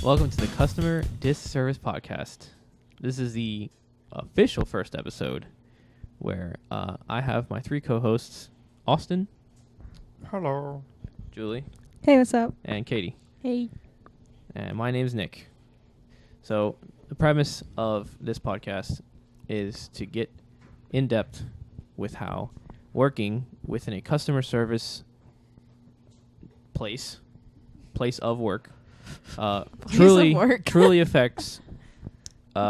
Welcome to the Customer Disservice Podcast. This is the official first episode where I have my three co-hosts, Austin, Hello. Julie, Hey, what's up? and Katie. Hey. And my name's Nick. So the premise of this podcast is to get in depth with how working within a customer service place of work truly affects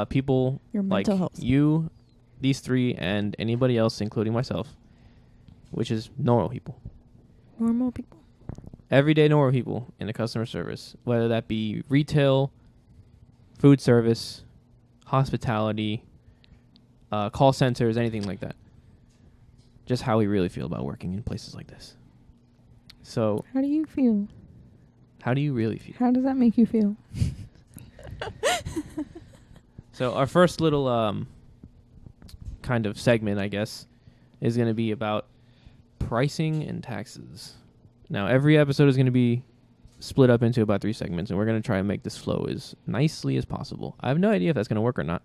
people Your like mental health. you, these three, and anybody else, including myself, which is normal people. Normal people. Everyday normal people in the customer service, whether that be retail, food service, hospitality, call centers, anything like that. Just how we really feel about working in places like this. So, How do you feel? how do you really feel? How does that make you feel? So our first little kind of segment, I guess, is going to be about pricing and taxes. Now, every episode is going to be split up into about 3 segments, and we're going to try and make this flow as nicely as possible. I have no idea if that's going to work or not,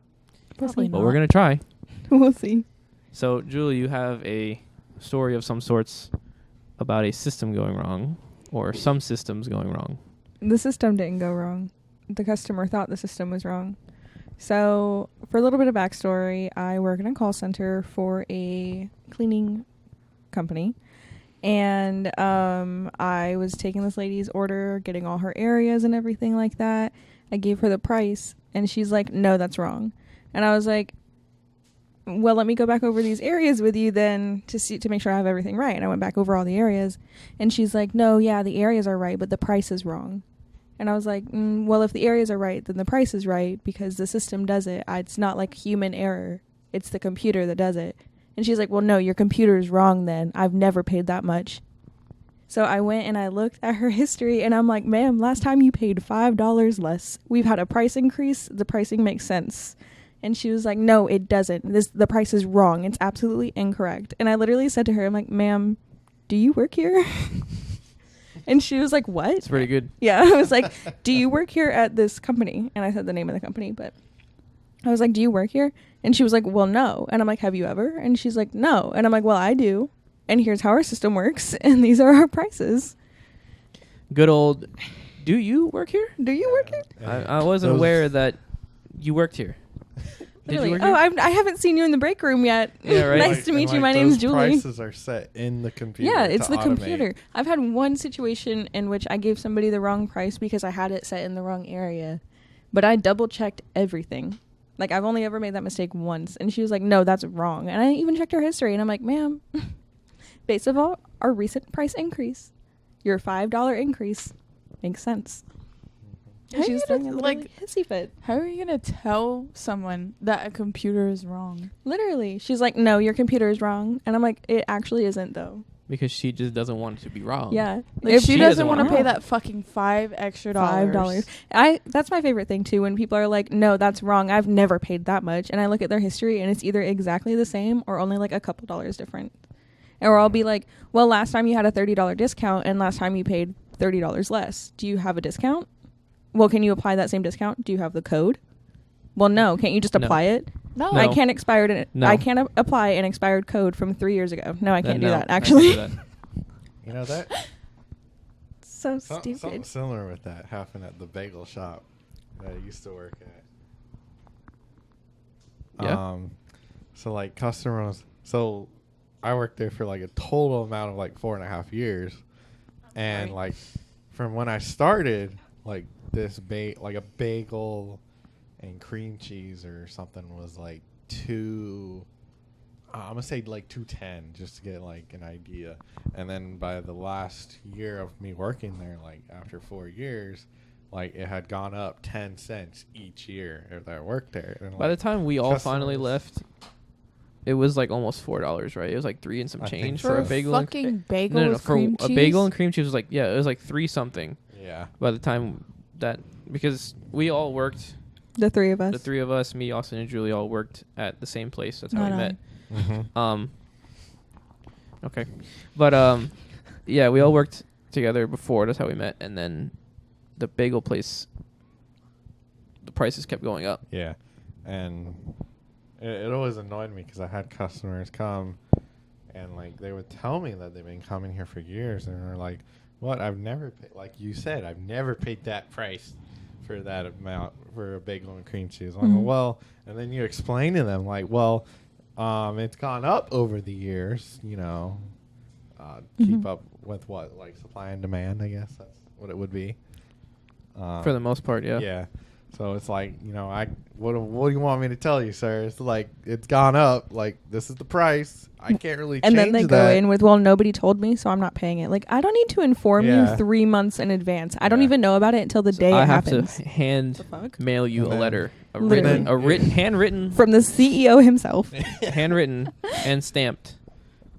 Probably but we're going to try. We'll see. So, Julie, you have a story of some sorts about a system going wrong, or some systems going wrong. The system didn't go wrong. The customer thought the system was wrong. So, for a little bit of backstory, I work in a call center for a cleaning company. And I was taking this lady's order, getting all her areas and everything like that. I gave her the price, and she's like, no, that's wrong. And I was like, well, let me go back over these areas with you then to make sure I have everything right. And I went back over all the areas, and she's like, no, yeah, the areas are right, but the price is wrong. And I was like, well, if the areas are right, then the price is right because the system does it. It's not like human error. It's the computer that does it. And she's like, well, no, your computer is wrong then. I've never paid that much. So I went and I looked at her history, and I'm like, ma'am, last time you paid $5 less. We've had a price increase. The pricing makes sense. And she was like, no, it doesn't. The price is wrong. It's absolutely incorrect. And I literally said to her, I'm like, ma'am, do you work here? And she was like, what? It's pretty good. Yeah, I was like, do you work here at this company? And I said the name of the company, but I was like, do you work here? And she was like, well, no. And I'm like, have you ever? And she's like, no. And I'm like, well, I do. And here's how our system works. And these are our prices. Good old, do you work here? Do you work here? I wasn't aware that you worked here. Did Literally. you work Oh, here? I haven't seen you in the break room yet. Yeah, right. Nice to meet you. My name's Julie. Prices are set in the computer. Yeah, it's to the automate. computer. I've had one situation in which I gave somebody the wrong price because I had it set in the wrong area. But I double checked everything. Like, I've only ever made that mistake once. And she was like, no, that's wrong. And I even checked her history. And I'm like, ma'am, based on our recent price increase, your $5 increase makes sense. How And are she you was gonna, throwing a like- like hissy fit. How are you going to tell someone that a computer is wrong? Literally. She's like, no, your computer is wrong. And I'm like, it actually isn't, though. Because she just doesn't want it to be wrong. Yeah. Like, If she she doesn't doesn't want to wanna pay know. that fucking $5 extra dollars. $5. That's my favorite thing too, when people are like, no, that's wrong. I've never paid that much. And I look at their history and it's either exactly the same or only like a couple dollars different. Or I'll be like, well, last time you had a $30 discount and last time you paid $30 less. Do you have a discount? Well, can you apply that same discount? Do you have the code? Well, no. Can't you just No. apply it? No. No. I can't expire it. No. I can't apply an expired code from 3 years ago. No, I can't do No, that. I can't Actually, do that. You know that? so Something stupid. similar with that happened at the bagel shop that I used to work at. Yeah. So like customers. So I worked there for like a total amount of like 4.5 years, and Right. like from when I started, like this like a bagel and cream cheese or something was like I'm gonna say like $2.10 just to get like an idea. And then by the last year of me working there, like after 4 years, like it had gone up 10 cents each year that I worked there. And By the time we all finally customers- left, it was like almost $4, right? It was like 3 and some I think change so. for For a bagel. fucking bagel no, with for cream a cheese? bagel and cream cheese was like, yeah, it was like 3 something. Yeah. By the time that, because we all worked, The three of us. the 3 of us, me, Austin, and Julie, all worked at the same place. That's how Not we I. met. Mm-hmm. Okay, but yeah, we all worked together before. That's how we met, and then the bagel place the prices kept going up. Yeah, and it always annoyed me because I had customers come, and like they would tell me that they've been coming here for years, and they're like, "What? I've never paid, like you said, I've never paid that price for that amount for a bagel and cream cheese." I'm like, well, and then you explain to them like, well, it's gone up over the years, you know, keep up with what, like supply and demand, I guess that's what it would be. For the most part, yeah. Yeah. So it's like, you know, what do you want me to tell you, sir? It's like, it's gone up. Like, this is the price. I can't really change that. And then they go in with, well, nobody told me, so I'm not paying it. Like, I don't need to inform you 3 months in advance. I don't even know about it until the day it happens. I have to hand mail you a letter. Handwritten. From the CEO himself. Handwritten and stamped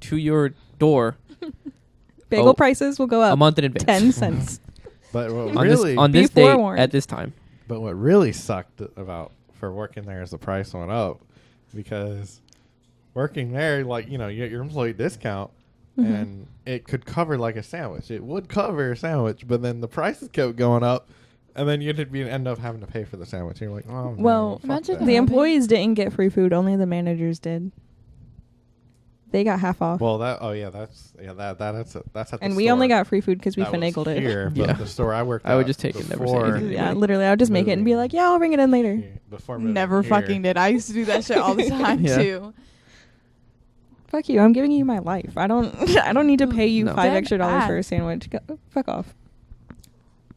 to your door. Bagel prices will go up a month in advance. 10 cents. But what on this date at this time. But what really sucked about for working there is the price went up, because working there, like, you know, you get your employee discount and it could cover like a sandwich. It would cover a sandwich, but then the prices kept going up, and then you'd end up having to pay for the sandwich. You're like, oh, well, no, imagine the employees didn't get free food. Only the managers did. They got half off. Well, that's at the and store. we only got free food because we That was finagled it. here, but the store I worked at, I would just take it, never say before- anything. Yeah, literally, I would just make it and be like, yeah, I'll bring it in later. Before moving Never here. fucking did. I used to do that shit all the time Yeah. too. Fuck you! I'm giving you my life. I don't need to pay you No. $5 Dead extra dollars for a ass. sandwich. Fuck off.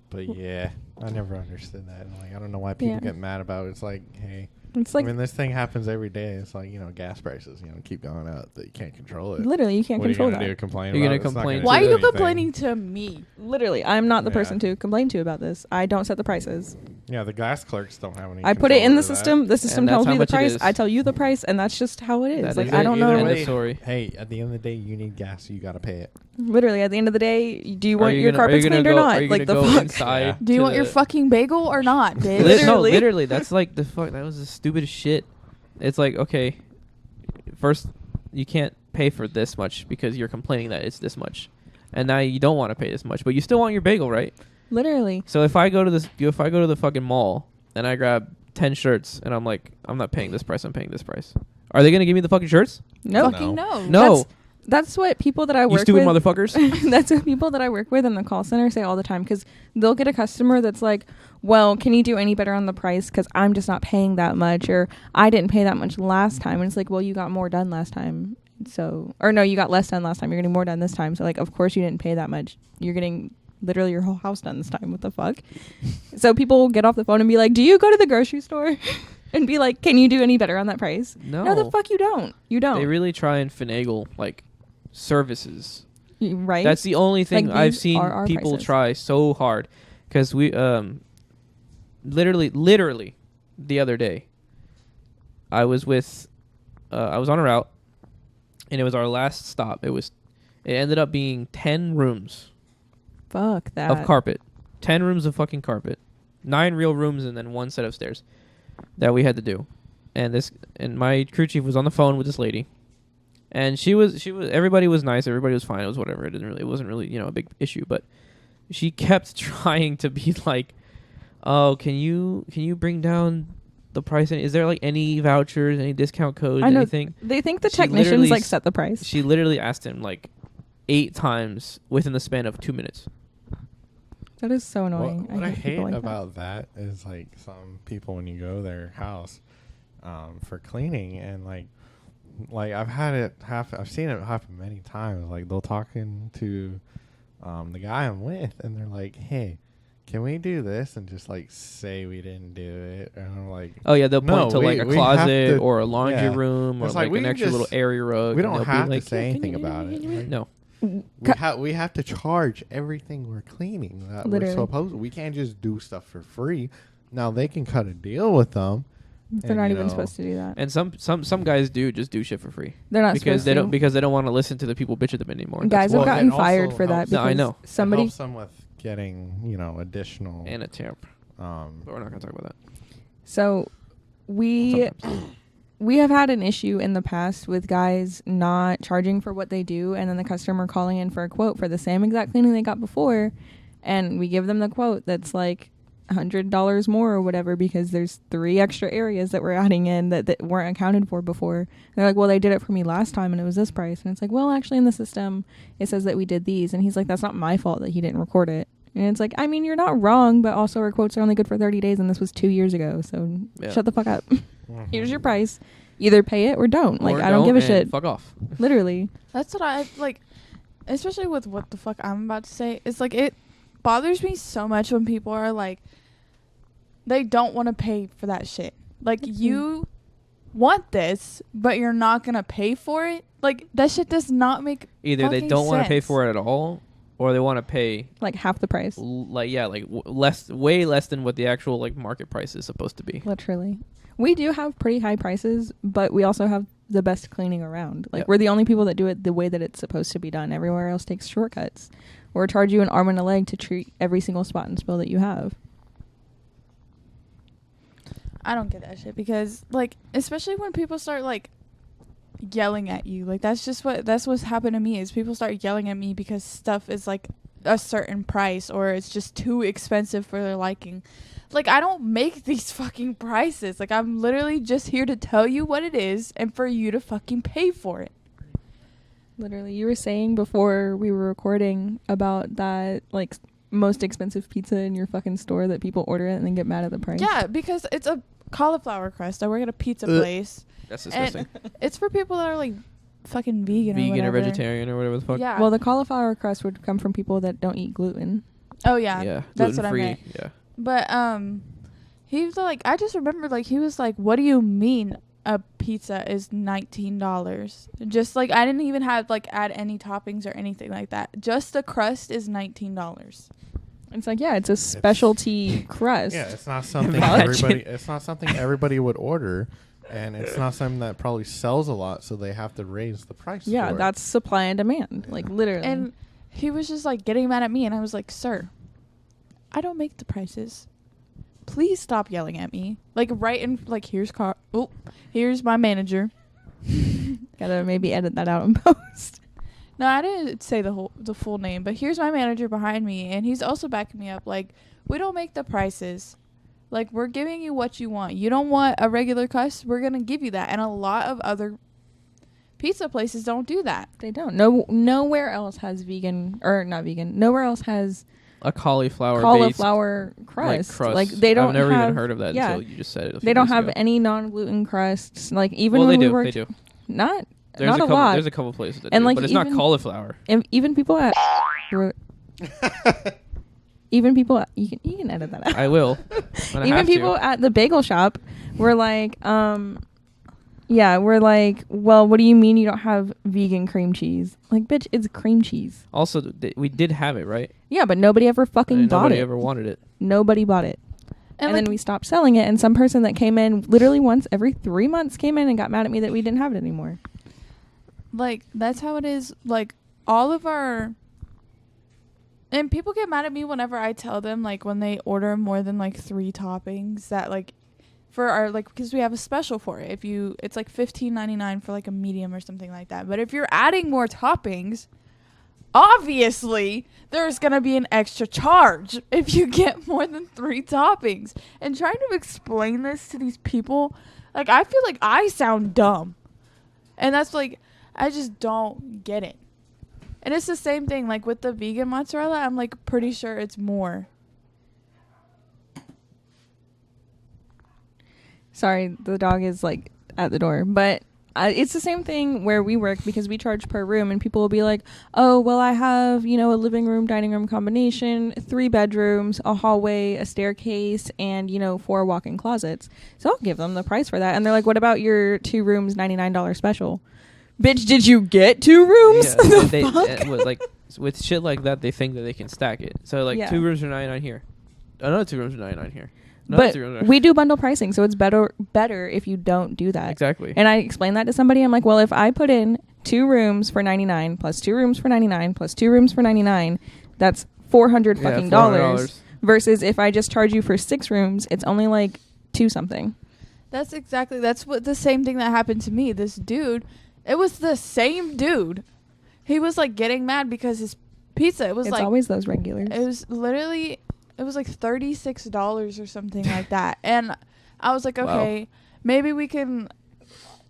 But yeah, I never understood that. And like, I don't know why people Yeah. get mad about it. It's like, hey, It's like I mean, this thing happens every day. It's like, you know, gas prices, you know, keep going up. That you can't control it. literally you can't What control are you gonna that. do? Complain? You're about gonna it? It's not complain Why are do you anything. complaining to me? Literally, I'm not the Yeah. person to complain to about this. I don't set the prices. Yeah, the gas clerks don't have any. I put it in control the over that. system. The system that's tells how me the much it price. is. I tell you the price, and that's just how it is. That Like is I it. don't Either know. End of way, story. Hey, at the end of the day, you need gas, so you got to pay it. Literally, at the end of the day, do you Are want you your gonna- are you carpets gonna cleaned or go- not? Are you Like the gonna go fuck. inside? Yeah. Do you to want your the- fucking bagel or not, bitch? No, Literally. literally, that's like the fuck. That was the stupidest shit. It's like, okay, first you can't pay for this much because you're complaining that it's this much, and now you don't want to pay this much, but you still want your bagel, right? Literally. So if I go to the fucking mall and I grab 10 shirts and I'm like, I'm not paying this price, I'm paying this price. Are they gonna give me the fucking shirts? Nope. Fucking no. No, That's what people that I you work stupid with. motherfuckers. That's what people that I work with in the call center say all the time, because they'll get a customer that's like, well, can you do any better on the price, because I'm just not paying that much, or I didn't pay that much last time. And it's like, well, you got more done last time, so, or no, you got less done last time, you're getting more done this time, so like, of course you didn't pay that much, you're getting literally your whole house done this time. What the fuck? So people will get off the phone and be like, do you go to the grocery store? And be like, can you do any better on that price? No, The fuck you don't. You don't. They really try and finagle like services. Right? That's the only thing Like, I've these seen are our people prices. try so hard, because we literally the other day I was on a route, and it was our last stop. It ended up being 10 rooms Fuck that. of carpet. 10 rooms of fucking carpet. 9 real rooms and then 1 set of stairs that we had to do. And my crew chief was on the phone with this lady. And she was everybody was nice, everybody was fine, it was whatever. It wasn't really, you know, a big issue, but she kept trying to be like, "Oh, can you bring down the price? Is there like any vouchers, any discount codes, I know. anything?" They think the She technicians literally like set the price. She literally asked him like 8 times within the span of 2 minutes. That is so annoying. What I people hate like about that is like some people, when you go to their house for cleaning, and like I've seen it happen many times. Like they'll talking to the guy I'm with, and they're like, "Hey, can we do this?" And just like say we didn't do it, and I'm like, Oh yeah, they'll point to like a we have closet to- or a laundry yeah. room or It's like we an can extra just- little area rug. we and don't they'll be have like, to say "Yeah, can anything you-" about it. No. We have to charge everything we're cleaning that Literally. we're supposed. We can't just do stuff for free. Now they can cut a deal with them. They're And, not you even know, supposed to do that. And some guys do shit for free They're not because supposed they to. don't want to listen to the people bitch at them anymore. Guys Well, have it gotten also fired for that helps- No, I because know. It somebody. helps them with getting, you know, additional. And a temp, but we're not gonna talk about that. So we Sometimes. we have had an issue in the past with guys not charging for what they do, and then the customer calling in for a quote for the same exact cleaning they got before, and we give them the quote that's like $100 more or whatever because there's 3 extra areas that we're adding in that weren't accounted for before. And they're like, well, they did it for me last time and it was this price. And it's like, well, actually in the system it says that we did these. And he's like, that's not my fault that he didn't record it. And it's like, I mean, you're not wrong, but also our quotes are only good for 30 days and this was 2 years ago. So shut the fuck up. Here's your price. Either pay it or don't. Like, I don't give a shit. Fuck off. Literally. That's what I like, especially with what the fuck I'm about to say. It's like, it bothers me so much when people are like, they don't want to pay for that shit. Like, you want this, but you're not going to pay for it. Like, that shit does not make either they don't want to pay for it at all, or they want to pay like half the price. Way less than what the actual like market price is supposed to be. Literally. We do have pretty high prices, but we also have the best cleaning around. Like, Yep. we're the only people that do it the way that it's supposed to be done. Everywhere else takes shortcuts or charge you an arm and a leg to treat every single spot and spill that you have. I don't get that shit because, like, especially when people start like yelling at you, like that's what's happened to me is people start yelling at me because stuff is like a certain price or it's just too expensive for their liking. Like, I don't make these fucking prices. Like, I'm literally just here to tell you what it is and for you to fucking pay for it. Literally, you were saying before we were recording about that like most expensive pizza in your fucking store that people order it and then get mad at the price. Yeah, because it's a cauliflower crust. I work at a pizza place. That's disgusting. And it's for people that are like fucking vegan or whatever. vegetarian or whatever the fuck. Yeah. Well, the cauliflower crust would come from people that don't eat gluten. Oh yeah. Yeah. That's what I Gluten-free. meant. Yeah. But he was like, I just remember like he was like, what do you mean a pizza is $19? Just like I didn't even have like add any toppings or anything like that. Just the crust is $19. It's like, yeah, it's a specialty crust. Yeah, it's not something Imagine. everybody would order, and it's not something that probably sells a lot, so they have to raise the price. Yeah, for it. that's supply and demand. Yeah. Like, literally. And he was just like getting mad at me, and I was like, sir, I don't make the prices. Please stop yelling at me. Like right in like here's my manager. Gotta maybe edit that out in post. No, I didn't say the full name, but here's my manager behind me, and he's also backing me up. Like, we don't make the prices. Like, we're giving you what you want. You don't want a regular crust, we're gonna give you that. And a lot of other pizza places don't do that. They don't. Nowhere else has vegan or not vegan. Nowhere else has A cauliflower crust. Like, Like, they don't. I've never have, even heard of that yeah, until you just said it. They don't have any non-gluten crusts. Like, even Well, when they we do. worked, They do. not There's not a a couple. lot. There's a couple places that And, do, like, but it's not even- cauliflower. And even people at even people at, you can edit that out. I will. Even people at the bagel shop were like, we're like, well, what do you mean you don't have vegan cream cheese? Like, bitch, it's cream cheese. Also, we did have it, right? Yeah, but nobody ever fucking And bought nobody it. ever wanted it. Nobody bought it. And like, then we stopped selling it, and some person that came in literally once every 3 months came in and got mad at me that we didn't have it anymore. like that's how it is. Like all of our and people get mad at me whenever I tell them like when they order more than like 3 toppings that like for our like because we have a special for it. It's like $15.99 for like a medium or something like that. But if you're adding more toppings, obviously there's gonna be an extra charge if you get more than 3 toppings. And trying to explain this to these people, like I feel like I sound dumb. And that's like I just don't get it. And it's the same thing like with the vegan mozzarella. I'm like pretty sure it's more. Sorry, the dog is like at the door. But it's the same thing where we work because we charge per room, and people will be like, oh, well, I have, a living room, dining room combination, 3 bedrooms, a hallway, a staircase, and, 4 walk-in closets. So I'll give them the price for that. And they're like, what about your 2 rooms, $99 special? Bitch, did you get 2 rooms? With shit like that, they think that they can stack it. So like 2 rooms are $99 here, another 2 rooms are $99 here. But we do bundle pricing, so it's better if you don't do that. Exactly. And I explained that to somebody. I'm like, well, if I put in 2 rooms for $99 plus 2 rooms for $99 plus 2 rooms for $99, that's $400 fucking dollars. Versus if I just charge you for 6 rooms, it's only like 2 something. That's what the same thing that happened to me. This dude, it was the same dude. He was like getting mad because his pizza, it's like always those regulars. It was literally it was like $36 or something like that. And I was like, Wow. okay, maybe we can.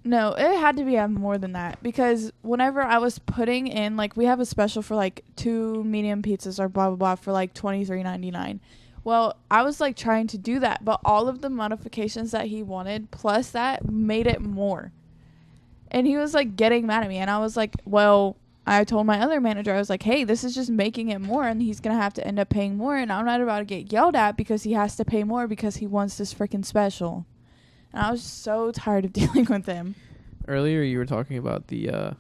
No, it had to be more than that, because whenever I was putting in, like, we have a special for like 2 medium pizzas or blah blah blah for like $23.99. Well, I was like trying to do that, but all of the modifications that he wanted plus that made it more. And he was like getting mad at me, and I was like, well, I told my other manager, I was like, hey, this is just making it more, and he's gonna have to end up paying more, and I'm not about to get yelled at because he has to pay more because he wants this freaking special. And I was so tired of dealing with him. Earlier, you were talking about the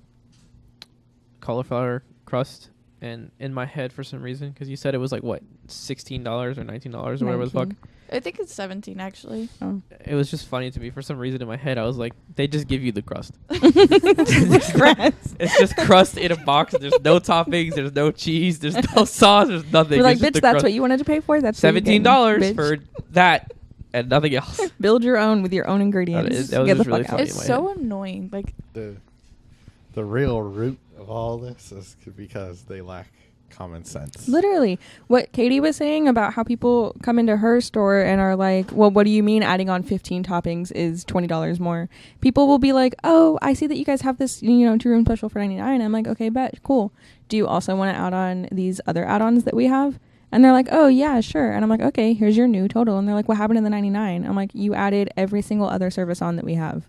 cauliflower crust, and in my head, for some reason, because you said it was like, what, $16 or $19 or whatever the fuck. 19. I think it's 17 actually. Oh. It was just funny to me. For some reason in my head, I was like, they just give you the crust. Crust. It's just crust in a box. There's no toppings. There's no cheese. There's no sauce. There's nothing. We're like, It's just bitch, the that's crust. what you wanted to pay for? That's what you're getting, $17 bitch. for that and nothing else. Build your own with your own ingredients. That was Get the just really fuck funny. out. in It's my so head. annoying. Like, The real root of all this is because they lack common sense. Literally, what Katie was saying about how people come into her store and are like, well, what do you mean adding on 15 toppings is $20 more? People will be like, oh, I see that you guys have this, 2-room special for $99. I'm like, okay, bet, cool. Do you also want to add on these other add-ons that we have? And they're like, oh, yeah, sure. And I'm like, okay, here's your new total. And they're like, what happened to the $99? I'm like, you added every single other service on that we have.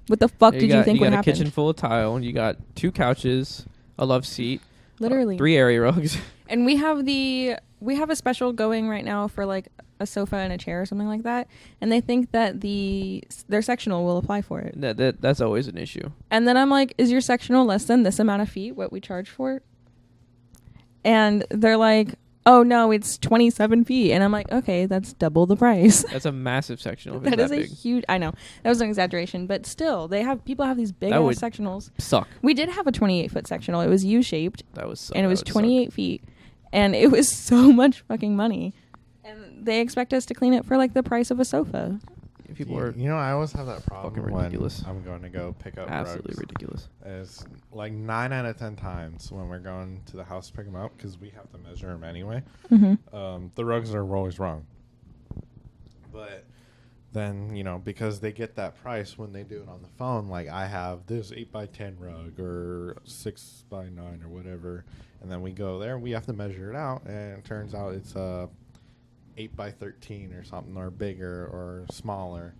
What the fuck did you think would You got a happen? kitchen full of tile, and you got 2 couches, a love seat, Literally. 3 area rugs. And we have a special going right now for like a sofa and a chair or something like that. And they think that their sectional will apply for it. That's always an issue. And then I'm like, is your sectional less than this amount of feet, what we charge for it? And they're like, oh no, it's 27 feet. And I'm like, okay, that's double the price. That's a massive sectional. If it's That is a big. huge, I know, that was an exaggeration, but still, people have these big That ass would sectionals. Suck. We did have a 28-foot sectional. It was U-shaped. That was suck. And it That was would suck. 28 feet. And it was so much fucking money. And they expect us to clean it for like the price of a sofa. People are I always have that problem fucking when ridiculous. I'm going to go pick up absolutely rugs. ridiculous. Is like 9 out of 10 times when we're going to the house to pick them up, because we have to measure them anyway. Mm-hmm. The rugs are always wrong. But then, because they get that price when they do it on the phone, like I have this 8x10 rug or 6x9 or whatever, and then we go there and we have to measure it out, and it turns out it's 8x13 or something, or bigger or smaller,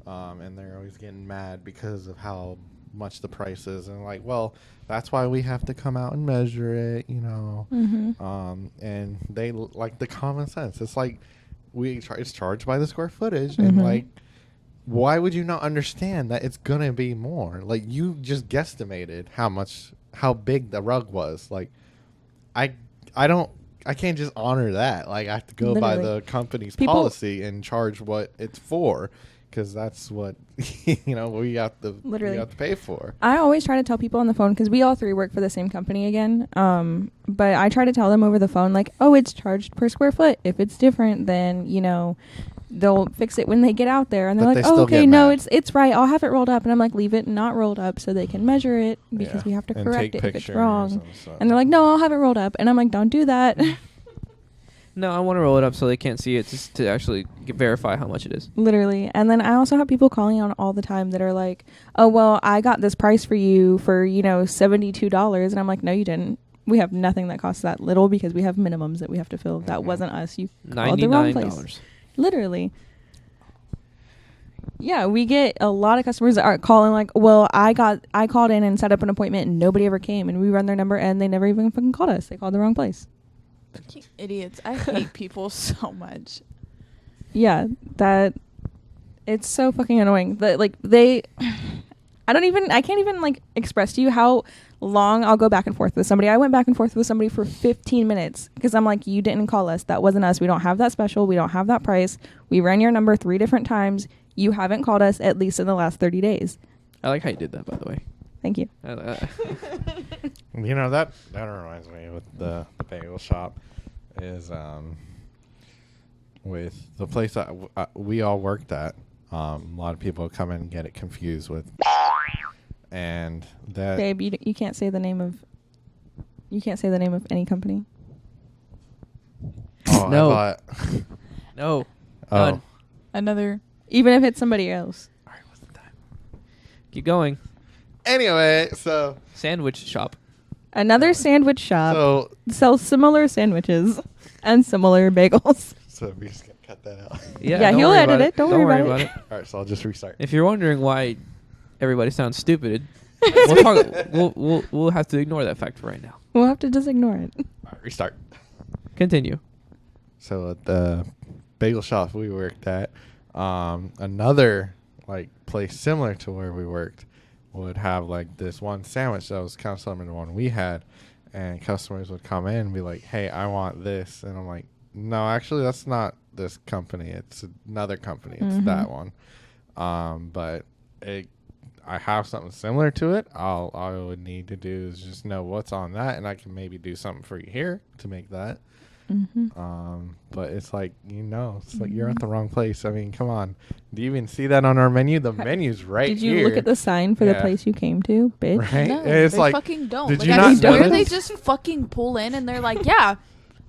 and they're always getting mad because of how much the price is, and like, well, that's why we have to come out and measure it, Mm-hmm. and they like the common sense. It's like it's charged by the square footage, Mhm. and like, why would you not understand that it's gonna be more? Like, you just guesstimated how big the rug was. Like, I can't just honor that. Like, I have to go by Literally. the company's People- policy and charge what it's for, because that's what we have to Literally. we have to pay for. I always try to tell people on the phone, because we all 3 work for the same company again. But I try to tell them over the phone, like, oh, it's charged per square foot. If it's different, then, they'll fix it when they get out there. And they're But like, they oh, still okay, get no, mad. it's right. I'll have it rolled up. And I'm like, leave it not rolled up so they can measure it, because Yeah. we have to And correct take it if it's pictures wrong. and stuff. And they're like, no, I'll have it rolled up. And I'm like, don't do that. No, I want to roll it up so they can't see it, just to actually verify how much it is. Literally. And then I also have people calling on all the time that are like, oh, well, I got this price for you for, $72. And I'm like, no, you didn't. We have nothing that costs that little, because we have minimums that we have to fill. That Mhm. wasn't us. You called the wrong place. $99. Literally. Yeah, we get a lot of customers that are calling like, well, I called in and set up an appointment and nobody ever came, and we run their number and they never even fucking called us. They called the wrong place. fucking idiots. I hate people so much. Yeah, it's so fucking annoying that I can't even like express to you how long I'll go back and forth with somebody. I went back and forth with somebody for 15 minutes because I'm like, you didn't call us. That wasn't us. We don't have that special. We don't have that price. We ran your number 3 different times. You haven't called us at least in the last 30 days. I like how you did that, by the way. Thank you. That reminds me with the bagel shop is with the place that we all worked at. A lot of people come in and get it confused with, and that Babe, you can't say the name of any company. Oh, No. I thought. No. Oh. Done. Another. Even if it's somebody else. All right, what's the time? Keep going. Anyway, so Sandwich shop. Another sandwich shop so sells similar sandwiches and similar bagels. we just gotta cut that out. Yeah, Yeah, don't he'll worry edit about it. Don't worry about it. All right, so I'll just restart. If you're wondering why everybody sounds stupid, we'll have to ignore that fact for right now. We'll have to just ignore it. All right, restart. Continue. So at the bagel shop we worked at, another like place similar to where we worked would have like this one sandwich that was kind of similar to the one we had, and customers would come in and be like, "Hey, I want this," and I'm like, "No, actually, that's not this company. It's another company. It's that one." But I have something similar to it. All I would need to do is just know what's on that, and I can maybe do something for you here to make that. But it's like, it's like you're at the wrong place. I mean, come on. Do you even see that on our menu? The menu's right Did here. you look at the sign for the Yeah. place you came to, bitch? Right? No, It's they like, fucking don't. did Like, you I not swear notice? they just fucking pull in and they're like, "Yeah,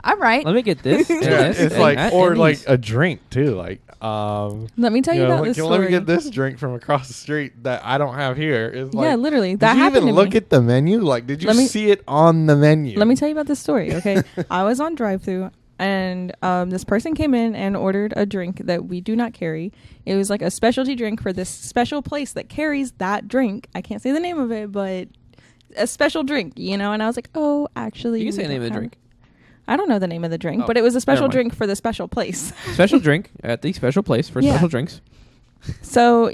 I'm right." Let me get this. and yeah, this, it's and like, that, or and like these. a drink too. Like, Let me tell you about like, this let story. me get this drink from across the street that I don't have here. It's like, Yeah, literally. did That you happened even to look me. at the menu? Like, did you Let me- see it on the menu? Let me tell you about this story, okay? I was on drive-thru, and this person came in and ordered a drink that we do not carry. It was like a specialty drink for this special place that carries that drink. I can't say the name of it, but a special drink, And I was like, oh, actually, You can say we the name don't of the have drink. it. I don't know the name of the drink, Oh, but it was a special never mind. drink for the special place. Special drink at the special place for Yeah. special drinks. So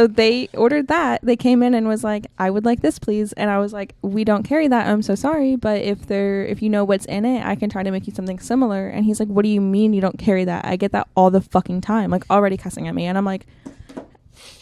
they ordered that. They came in and was like, I would like this, please. And I was like, we don't carry that. I'm so sorry, but if you know what's in it, I can try to make you something similar. And he's like, what do you mean you don't carry that? I get that all the fucking time, like already cussing at me. And I'm like,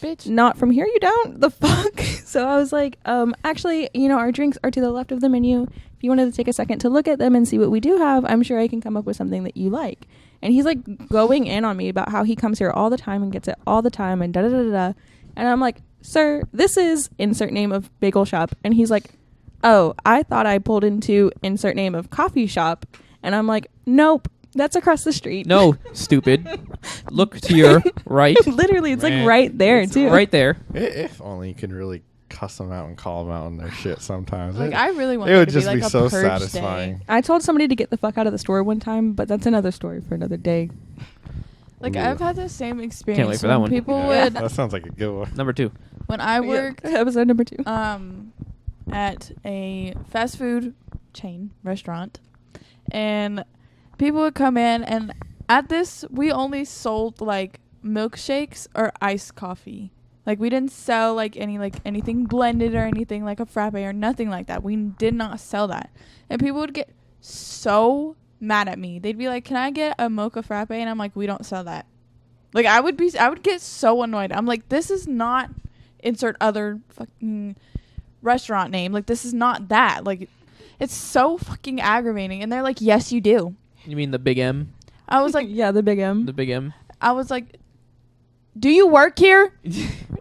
Bitch. not from here, you don't. The fuck? So I was like, actually, our drinks are to the left of the menu. If you wanted to take a second to look at them and see what we do have, I'm sure I can come up with something that you like. And he's like going in on me about how he comes here all the time and gets it all the time and da-da-da-da-da. And I'm like, sir, this is insert name of bagel shop. And he's like, oh, I thought I pulled into insert name of coffee shop. And I'm like, nope, that's across the street. No, stupid. Look to your right. Literally, it's Man, like right there, It's too. right there. If only you could really cuss them out and call them out on their shit sometimes. Like, it, I really want it there would to just be, like be a so purge satisfying. day. I told somebody to get the fuck out of the store one time, but that's another story for another day. Like, Ooh. I've had the same experience. wait for that when one. People Yeah, would, that sounds like a good one. Number 2. when I worked Episode number 2. at a fast food chain restaurant, and people would come in, and at this we only sold like milkshakes or iced coffee. Like, we didn't sell like anything blended or anything like a frappe or nothing like that. We did not sell that. And people would get so mad at me. They'd be like, "Can I get a mocha frappe?" And I'm like, "We don't sell that." Like, I would get so annoyed. I'm like, this is not insert other fucking restaurant name. Like, this is not that. Like, it's so fucking aggravating. And they're like, "Yes, you do." You mean the big M? I was like, yeah, the big M. The big M? I was like, do you work here?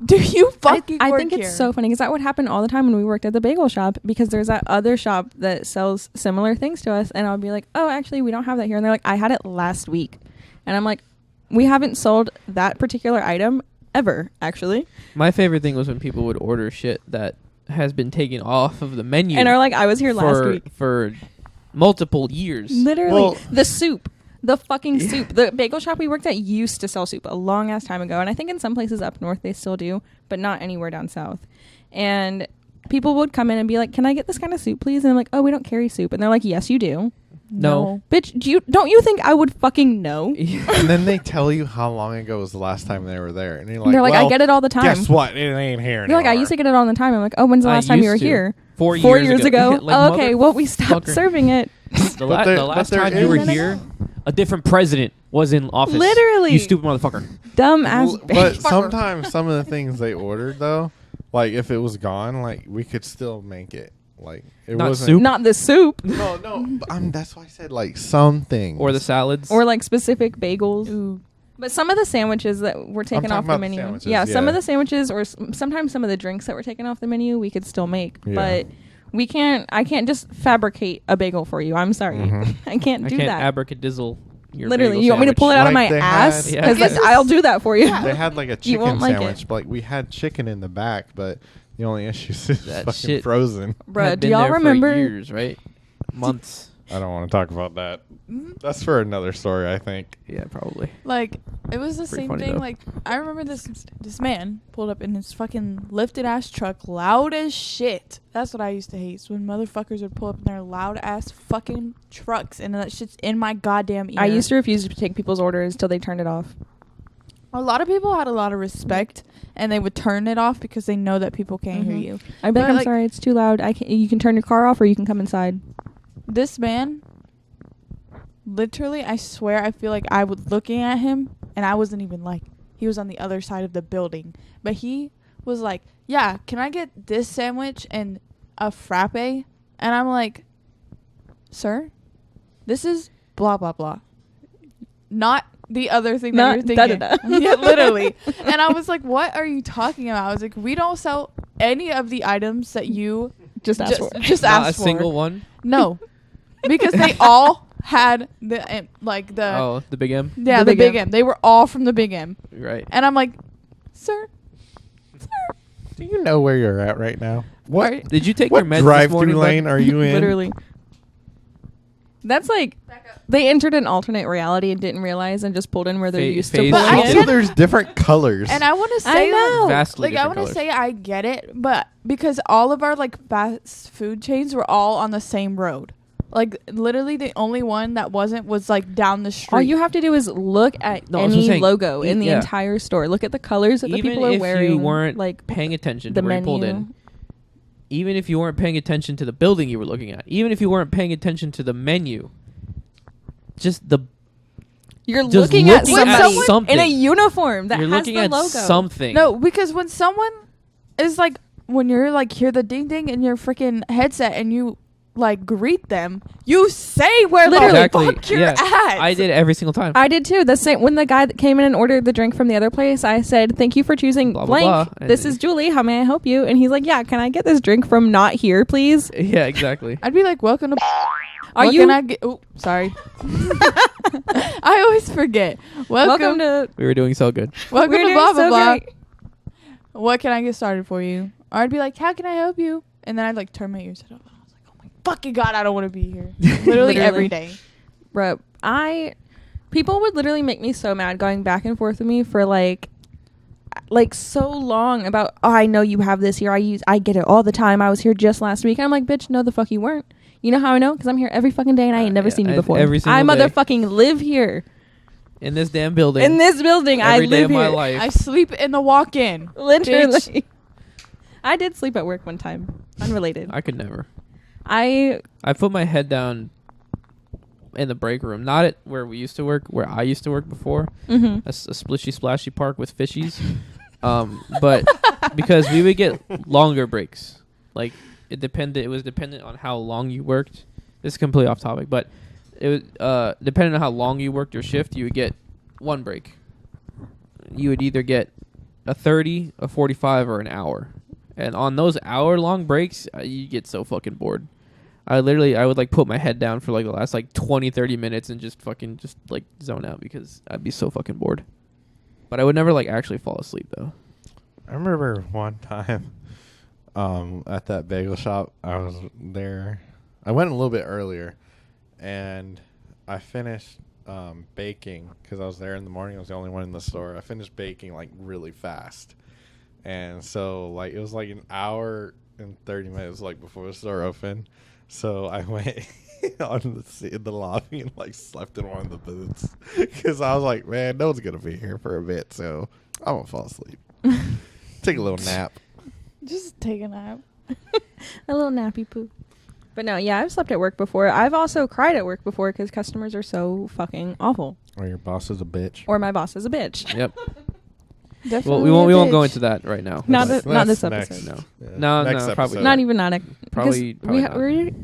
Do you fucking I work think here? it's so funny because that would happen all the time when we worked at the bagel shop, because there's that other shop that sells similar things to us, and I'll be like, oh, actually, we don't have that here. And they're like, I had it last week. And I'm like, we haven't sold that particular item ever, actually. My favorite thing was when people would order shit that has been taken off of the menu. And are like, I was here last week. For multiple years. Literally. Well- The soup. The fucking soup. The bagel shop we worked at used to sell soup a long ass time ago. And I think in some places up north they still do, but not anywhere down south. And people would come in and be like, can I get this kind of soup, please? And I'm like, oh, we don't carry soup. And they're like, yes, you do. No. Bitch, don't you think I would fucking know? And then they tell you how long ago was the last time they were there, and you're like, They're like, well, I get it all the time. Guess what? It ain't here They're anymore. like, I used to get it all the time. I'm like, oh, when's the I last time you were used to. here? 4 years ago. Like, Oh, okay, well, we stopped motherfucker. serving it. The there- last but there time you were is- here, a different president was in office. Literally. You stupid motherfucker. Dumb ass Well, but bitch. sometimes some of the things they ordered though, like if it was gone, like we could still make it. Like it Not wasn't. soup? Not the soup. No. But, that's why I said like some things. Or the salads. Or like specific bagels. Ooh. But some of the sandwiches that were taken talking off the about the menu. sandwiches, Yeah, some yeah. of the sandwiches or sometimes some of the drinks that were taken off the menu we could still make. Yeah. But I can't just fabricate a bagel for you. I'm sorry. Mhm. I can't I do can't that. abracadizzle your Literally, bagel you want me to pull it out of my Like they ass? had- Yeah. Because I'll do that for you. They had like a You chicken won't like it. sandwich, but like we had chicken in the back, but the only issue is it's That fucking shit- frozen. Bruh, Had do been y'all there for remember? years, right? Months. I don't want to talk about that. That's for another story, I think. Yeah, probably. Like, it was the Pretty same funny, thing. though. Like, I remember this man pulled up in his fucking lifted ass truck, loud as shit. That's what I used to hate. So when motherfuckers would pull up in their loud ass fucking trucks, and that shit's in my goddamn ear. I used to refuse to take people's orders till they turned it off. A lot of people had a lot of respect, and they would turn it off because they know that people can't hear Mhm. you. I'd be like, But, I'm like- sorry, it's too loud. You can turn your car off or you can come inside. This man, literally, I swear, I feel like I was looking at him, and I wasn't even like, he was on the other side of the building. But he was like, yeah, can I get this sandwich and a frappe? And I'm like, sir, this is blah, blah, blah. Not the other thing that Not you're thinking. da-da-da. Yeah, literally. And I was like, what are you talking about? I was like, we don't sell any of the items that you Just ask for it. just Not ask a for. single one. No, because they all had the like the Oh, the big M. yeah The the Big big M. M. They were all from the Big M, Right. and I'm like, sir, Do you know where you're at right now? what? Did you take What your meds this drive-through morning, bud? lane are you in? Literally. That's like they entered an alternate reality and didn't realize and just pulled in where they're used to phase pulling But I in. Also, get- there's different colors. And I want to I say know. Vastly like I different want to colors. say I get it, but because all of our like fast food chains were all on the same road. Like literally, the only one that wasn't was like down the street. All you have to do is look at No, that's what I'm any saying. logo in the Yeah. entire store. Look at the colors that the Even people are if wearing. you weren't like paying attention the to where you pulled menu. in, even if you weren't paying attention to the building you were looking at, even if you weren't paying attention to the menu, just the You're just looking at looking somebody at something. in a uniform that you're has looking the at logo. something. No, because when someone is like, when you're like, hear the ding ding in your freaking headset and you like greet them, you say where Literally. the Exactly. fuck you're Yeah. at. I did every single time. I did too. The same when the guy that came in and ordered the drink from the other place, I said, "Thank you for choosing Blah, blah, blank. blah. And This then- is Julie. How may I help you?" And he's like, "Yeah, can I get this drink from not here, please?" Yeah, exactly. I'd be like, welcome to. Are what you Can I get? Oh, sorry. I always forget. welcome to? We were doing so good. welcome We're to doing blah blah so blah. great. What can I get started for you? Or I'd be like, how can I help you? And then I'd like turn my ears up. And I was like, oh my fucking god, I don't want to be here. Literally every day. Bro, people would literally make me so mad going back and forth with me for like so long about, oh, I know you have this here. I get it all the time. I was here just last week. And I'm like, bitch, no, the fuck you weren't. You know how I know? Because I'm here every fucking day and I ain't never Yeah, seen you before. every I single day. motherfucking live here In this damn building. in this building. I every day live of my here. life. I sleep in the walk-in. Literally. Bitch. I did sleep at work one time. Unrelated. I could never. I I put my head down in the break room, not at where we used to work, where I used to work before. mhm. A splishy splashy park with fishies. But because we would get longer breaks. Like it was dependent on how long you worked. This is completely off topic, but it was depending on how long you worked your shift, you would get one break. You would either get a 30, a 45, or an hour. And on those hour-long breaks, you get so fucking bored. I would like put my head down for like the last like 20, 30 minutes and just like zone out because I'd be so fucking bored. But I would never like actually fall asleep though. I remember one time at that bagel shop, I was there. I went a little bit earlier, and I finished baking because I was there in the morning. I was the only one in the store. I finished baking like really fast. And so like it was like an hour and 30 minutes like before the store opened. So I went on the lobby and like slept in one of the booths because I was like, man, no one's gonna be here for a bit, so I won't fall asleep. Take a little nap. Just take a nap. A little nappy poo. But no, yeah, I've slept at work before. I've also cried at work before because customers are so fucking awful. Or your boss is a bitch. Or my boss is a bitch. Yep. Definitely Well, we won't go bitch. into that right now. Not That's- not this That's episode. next. No. Yeah. No, Next no, probably episode. Not even not a Probably because we not. already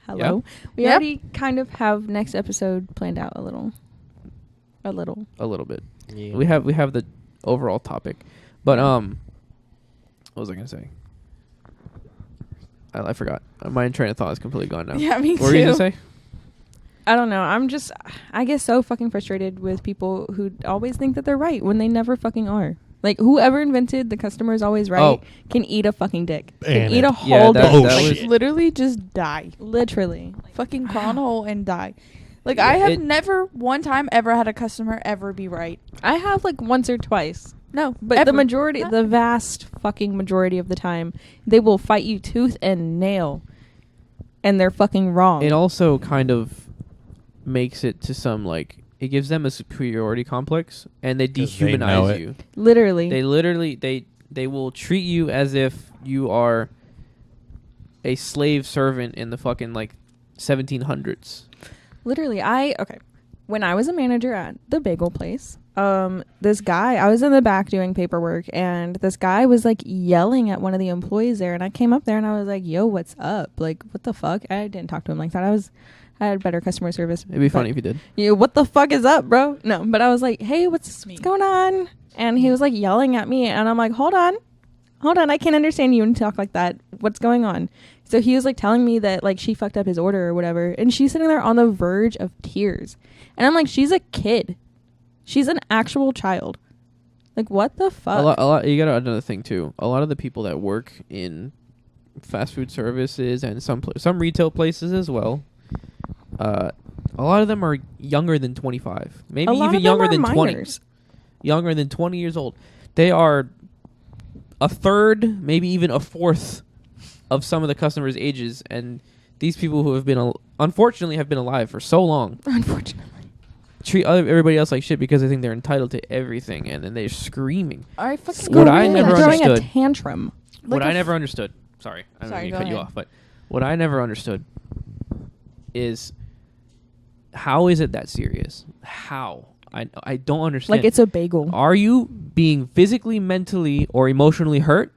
hello. We Yep. already kind of have next episode planned out a little. A little. A little bit. Yeah. We have the overall topic, but what was I gonna say? I forgot. My train of thought is completely gone now. Yeah, me What were you too. gonna say? I don't know. I get so fucking frustrated with people who always think that they're right when they never fucking are. Like, whoever invented the customer is always right can eat a fucking dick. Can Ban eat it. a whole dick. that Like, was- Literally just die. literally. Fucking crawl in a hole and die. Like, Yeah, I have it- never one time ever had a customer ever be right. I have like once or twice. No, But ever. the vast fucking majority of the time, they will fight you tooth and nail. And they're fucking wrong. It also kind of makes it to some, like, it gives them a superiority complex, and they 'Cause they know dehumanize it. you. Literally. They literally they will treat you as if you are a slave servant in the fucking like 1700s. Literally, when I was a manager at the bagel place, this guy, I was in the back doing paperwork, and this guy was like yelling at one of the employees there, and I came up there and I was like, "Yo, what's up? Like, what the fuck?" I didn't talk to him like that. I had better customer service. It'd be but- funny if you did. Yeah, what the fuck is up, bro? No, but I was like, "Hey, what's Me. going on?" And he was like yelling at me, and I'm like, hold on, I can't understand you and talk like that. What's going on?" So he was like telling me that like she fucked up his order or whatever, and she's sitting there on the verge of tears, and I'm like, she's a kid, she's an actual child. Like, what the fuck? A lot. You got another thing too. A lot of the people that work in fast food services and some retail places as well. A lot of them are younger than 25, maybe A lot even of them younger are than 20. minors. Younger than 20 years old. They are a third, maybe even a fourth of some of the customers' ages, and these people who have been unfortunately have been alive for so long Unfortunately. treat everybody else like shit because they think they're entitled to everything, and then they're screaming. I fucking What I Screaming, never throwing understood- a tantrum. What Like I a never understood. Sorry, I don't Sorry, mean to go cut you ahead. off, but what I never understood is how is it that serious? How? I don't understand. Like, it's a bagel. Are you being physically, mentally, or emotionally hurt?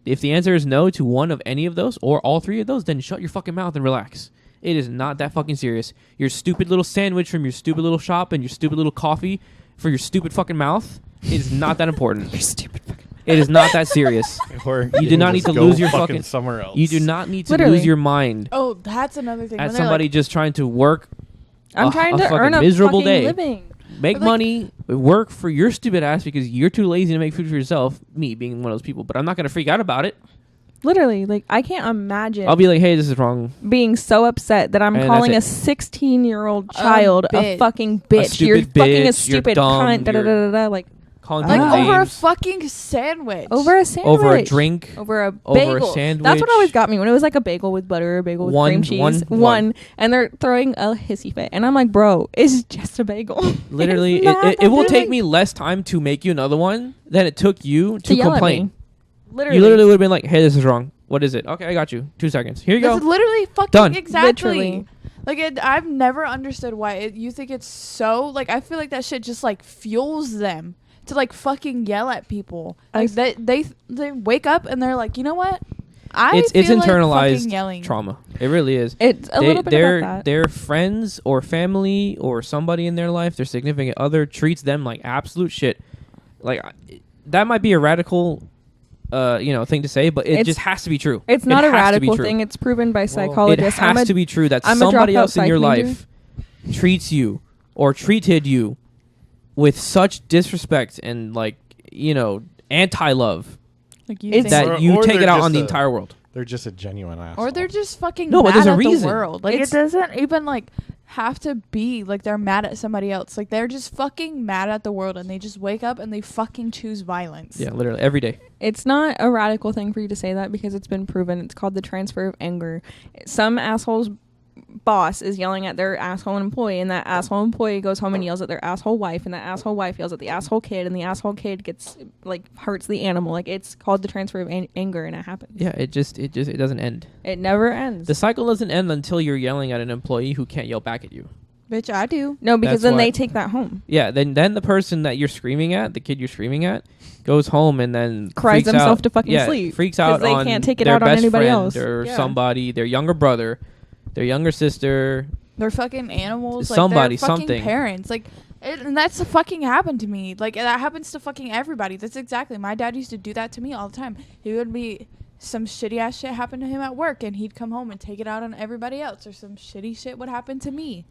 If the answer is no to one of any of those or all three of those, then shut your fucking mouth and relax. It is not that fucking serious. Your stupid little sandwich from your stupid little shop and your stupid little coffee for your stupid fucking mouth is not that important. You're stupid fucking. It is not that serious. Or You do not need just to go lose your fucking fucking- somewhere else. You do not need to Literally. lose your mind Oh, that's another thing. at When they're somebody like, just trying to work I'm a trying to fucking earn a miserable fucking day. living. Make But, like- money, work for your stupid ass because you're too lazy to make food for yourself. Me being one of those people, but I'm not gonna freak out about it. Literally, like, I can't imagine I'll be like, "Hey, this is wrong." being so upset that I'm And calling a that's 16-year-old child a bitch. fucking bitch. You're stupid fucking a bitch, you're stupid dumb, cunt. Da, da, you're- da, da, da, like, Calling like people over a names, fucking sandwich. over a sandwich. over a drink, Over a over a bagel. sandwich. That's what always got me when it was like a bagel with butter, a bagel with One- cream cheese. one- And they're throwing a hissy fit. And I'm like, bro, it's just a bagel. Literally, It's not it that will big. take me less time to make you another one than it took you to yell at complain. me. Literally. You literally would have been like, "Hey, this is wrong. What is it? Okay, I got you. 2 seconds. Here you That's go." literally fucking Done. exactly. Literally. Like I've never understood why you think it's so. Like I feel like that shit just like fuels them to like fucking yell at people. Like they wake up and they're like, you know what? It's feel like internalized fucking yelling. trauma. It really is. It's a little bit their about that. their friends or family or somebody in their life, their significant other, treats them like absolute shit. Like that might be a radical, thing to say, but it It's- just has to be true. It's It not a has to be radical true. thing. It's proven by It psychologists. has to be true that I'm a somebody dropout else in your psych major. life treats you or treated you with such disrespect and anti-love Like you It's- think, that Or- you or take they're it out just on the a- entire world. They're just a genuine asshole. or they're just fucking No, but mad there's a at reason. the world. Like It's- it doesn't even like have to be like they're mad at somebody else. Like they're just fucking mad at the world and they just wake up and they fucking choose violence. Yeah, literally every day. It's not a radical thing for you to say that because it's been proven. It's called the transfer of anger. Some asshole's boss is yelling at their asshole employee, and that asshole employee goes home and yells at their asshole wife, and that asshole wife yells at the asshole kid, and the asshole kid gets hurts the animal. Like, it's called the transfer of anger, and it happens. Yeah, it doesn't end. It never ends. The cycle doesn't end until you're yelling at an employee who can't yell back at you. Bitch, I do. No, because That's then why- they take that home. Yeah, then the person that you're screaming at, the kid you're screaming at, goes home and then Cries freaks themself out- to fucking yeah, sleep, freaks 'cause out they on can't take it their out on best anybody friend else. or Yeah. somebody, their younger brother, their younger sister. They're fucking animals. Somebody, like they're fucking something. parents. Like, and that's fucking happened to me. Like that happens to fucking everybody. That's exactly. My dad used to do that to me all the time. He would be some shitty ass shit happen to him at work, and he'd come home and take it out on everybody else, or some shitty shit would happen to me.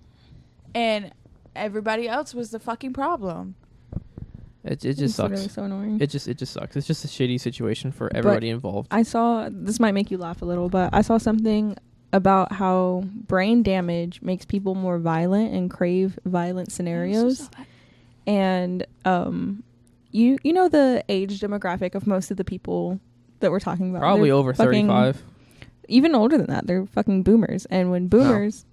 and everybody else was the fucking problem. It just It's sucks. literally so annoying. It just sucks. It's just a shitty situation for everybody involved. I saw, this might make you laugh a little, but I saw something about how brain damage makes people more violent and crave violent scenarios. And you know the age demographic of most of the people that we're talking about. Probably They're over fucking- 35. Even older than that. They're fucking boomers. And when boomers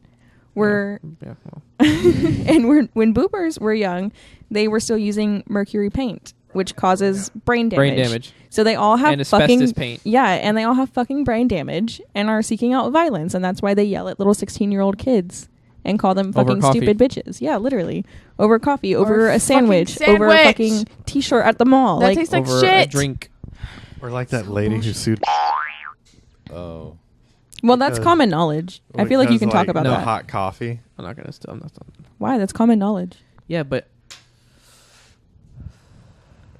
were Yeah, well. and when boomers were young, they were still using mercury paint, which causes brain damage. Brain damage. So they all have And fucking asbestos paint. Yeah, and they all have fucking brain damage and are seeking out violence, and that's why they yell at little 16-year-old kids and call them Over fucking coffee. stupid bitches. Yeah, literally. Over coffee, over Or a fucking sandwich, over a sandwich. fucking t-shirt at the mall. That Like, tastes like Over a shit. drink. Or like that lady who sued. Oh. well, that's because- common knowledge. I feel like you can because, talk about no that. hot coffee. I'm not gonna. I'm not. Why? That's common knowledge. Yeah, but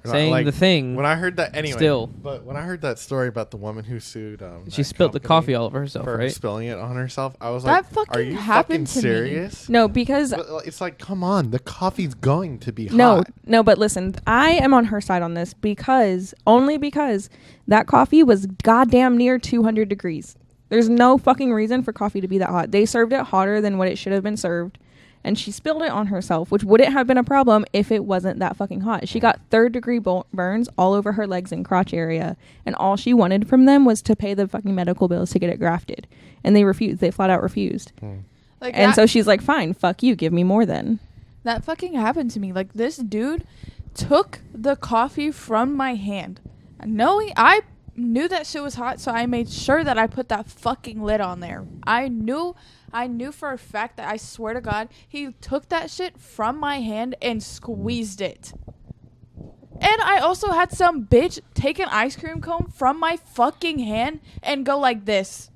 Like, saying the thing. When I heard that, anyway. Still. But when I heard that story about the woman who sued, she that spilled the company coffee all over herself, for right? spilling it on herself, I was That like, fucking "Are you happened fucking to me. serious?" No, because But, it's like, come on, the coffee's going to be No, hot. no, but listen, I am on her side on this only because that coffee was goddamn near 200 degrees. There's no fucking reason for coffee to be that hot. They served it hotter than what it should have been served, and she spilled it on herself, which wouldn't have been a problem if it wasn't that fucking hot. She got third-degree burns all over her legs and crotch area, and all she wanted from them was to pay the fucking medical bills to get it grafted, and they refused. They flat out refused. Like And that, so she's like, fine, fuck you, give me more then. that fucking happened to me. Like, this dude took the coffee from my hand. Knowing I knew that shit was hot, so I made sure that I put that fucking lid on there. I knew for a fact that, I swear to God, he took that shit from my hand and squeezed it. And I also had some bitch take an ice cream cone from my fucking hand and go like this.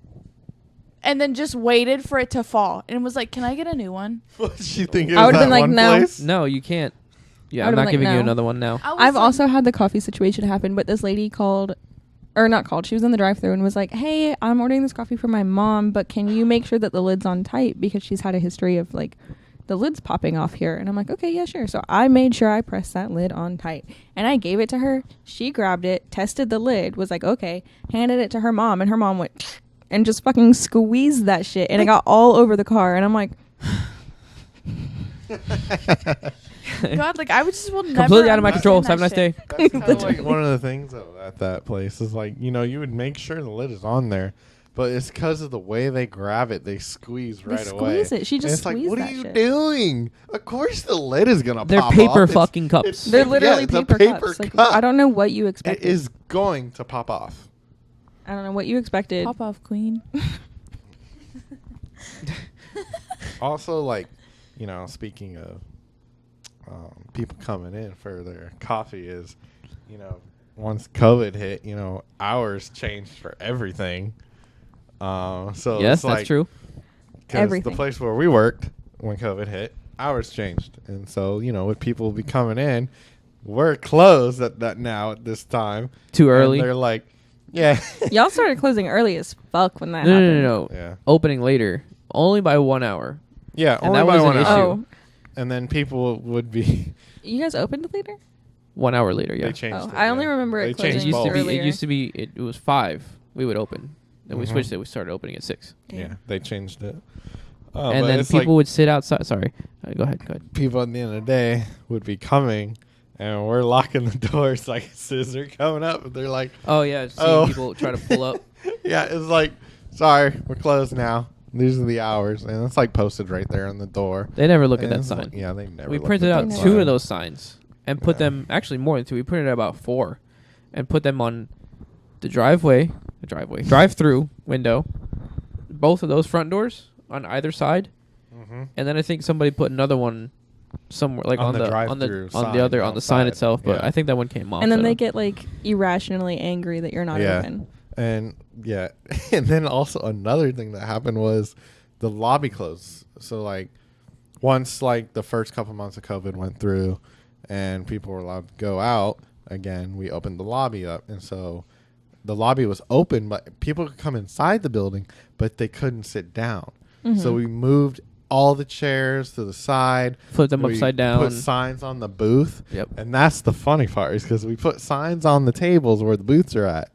And then just waited for it to fall. And was like, can I get a new one? What did she think it I was would've that been like, one no. place? No, you can't. Yeah, I I'm would've not been like, giving you no. another one now. I was I've like- also had the coffee situation happen, but this lady called, or not called, she was in the drive-thru and was like, hey, I'm ordering this coffee for my mom, but can you make sure that the lid's on tight, because she's had a history of like the lid's popping off here. And I'm like, okay, yeah, sure. So I made sure I pressed that lid on tight, and I gave it to her. She grabbed it, tested the lid, was like, okay, handed it to her mom, and her mom went and just fucking squeezed that shit, and it got all over the car. And I'm like, God, like, I would just will never Completely out of my control. understand Have a nice that day. shit. That's kind of like one of the things though, at that place is like, you know, you would make sure the lid is on there, but it's because of the way they grab it, they squeeze right they away. squeeze it. She And just it's like, squeezed what are that you shit. doing? Of course the lid is gonna They're pop paper off. fucking cups. They're literally it's a paper cups. Like, cup. I don't know what you It expected. is going to pop off. I don't know what you expected. Pop off, queen. Also, like, you know, speaking of people coming in for their coffee, is, you know, once COVID hit, you know, hours changed for everything. So Yes, it's like, that's true. 'cause Everything. the place where we worked when COVID hit, hours changed, and so, you know, with people be coming in, we're closed at that now at this time. Too And early. they're like, yeah, Y'all started closing early as fuck when that No, happened. no. yeah, Opening later, only by 1 hour. yeah. And Only that by was an 1 issue. hour. Oh, And then people would be. you guys opened later? 1 hour later, yeah. They changed. Oh, it, I only yeah. remember it They It closing changed used to both. be. earlier. It used to be. It was 5. We would open. Then we Mhm. switched it. We started opening at 6. Yeah, they changed it. and but then it's people like would sit outside. Sorry. Go ahead. Go ahead. people at the end of the day would be coming, and we're locking the doors like scissor coming up. And they're like, Oh yeah, seeing Oh. people try to pull up. yeah, it's like, sorry, we're closed now. These are the hours, and it's like posted right there on the door. They never look at And that it's sign. like- yeah, they never. We looked printed at out that 2 sign. of those signs and put Yeah. them. Actually, more than 2. We printed out about 4, and put them on the drive-through window, both of those front doors on either side, Mhm. and then I think somebody put another one somewhere, like On on the the drive-through on sign the other on the sign outside. itself. But Yeah. I think that one came off. And then so- they get like irrationally angry that you're not Yeah. open. And yeah, and then also another thing that happened was the lobby closed. So like once like the first couple months of COVID went through and people were allowed to go out again, we opened the lobby up, and so the lobby was open, but people could come inside the building, but they couldn't sit down. Mm-hmm. So we moved all the chairs to the side. Flip them We upside down. Put signs on the booth. Yep. And that's the funny part is because we put signs on the tables where the booths are at.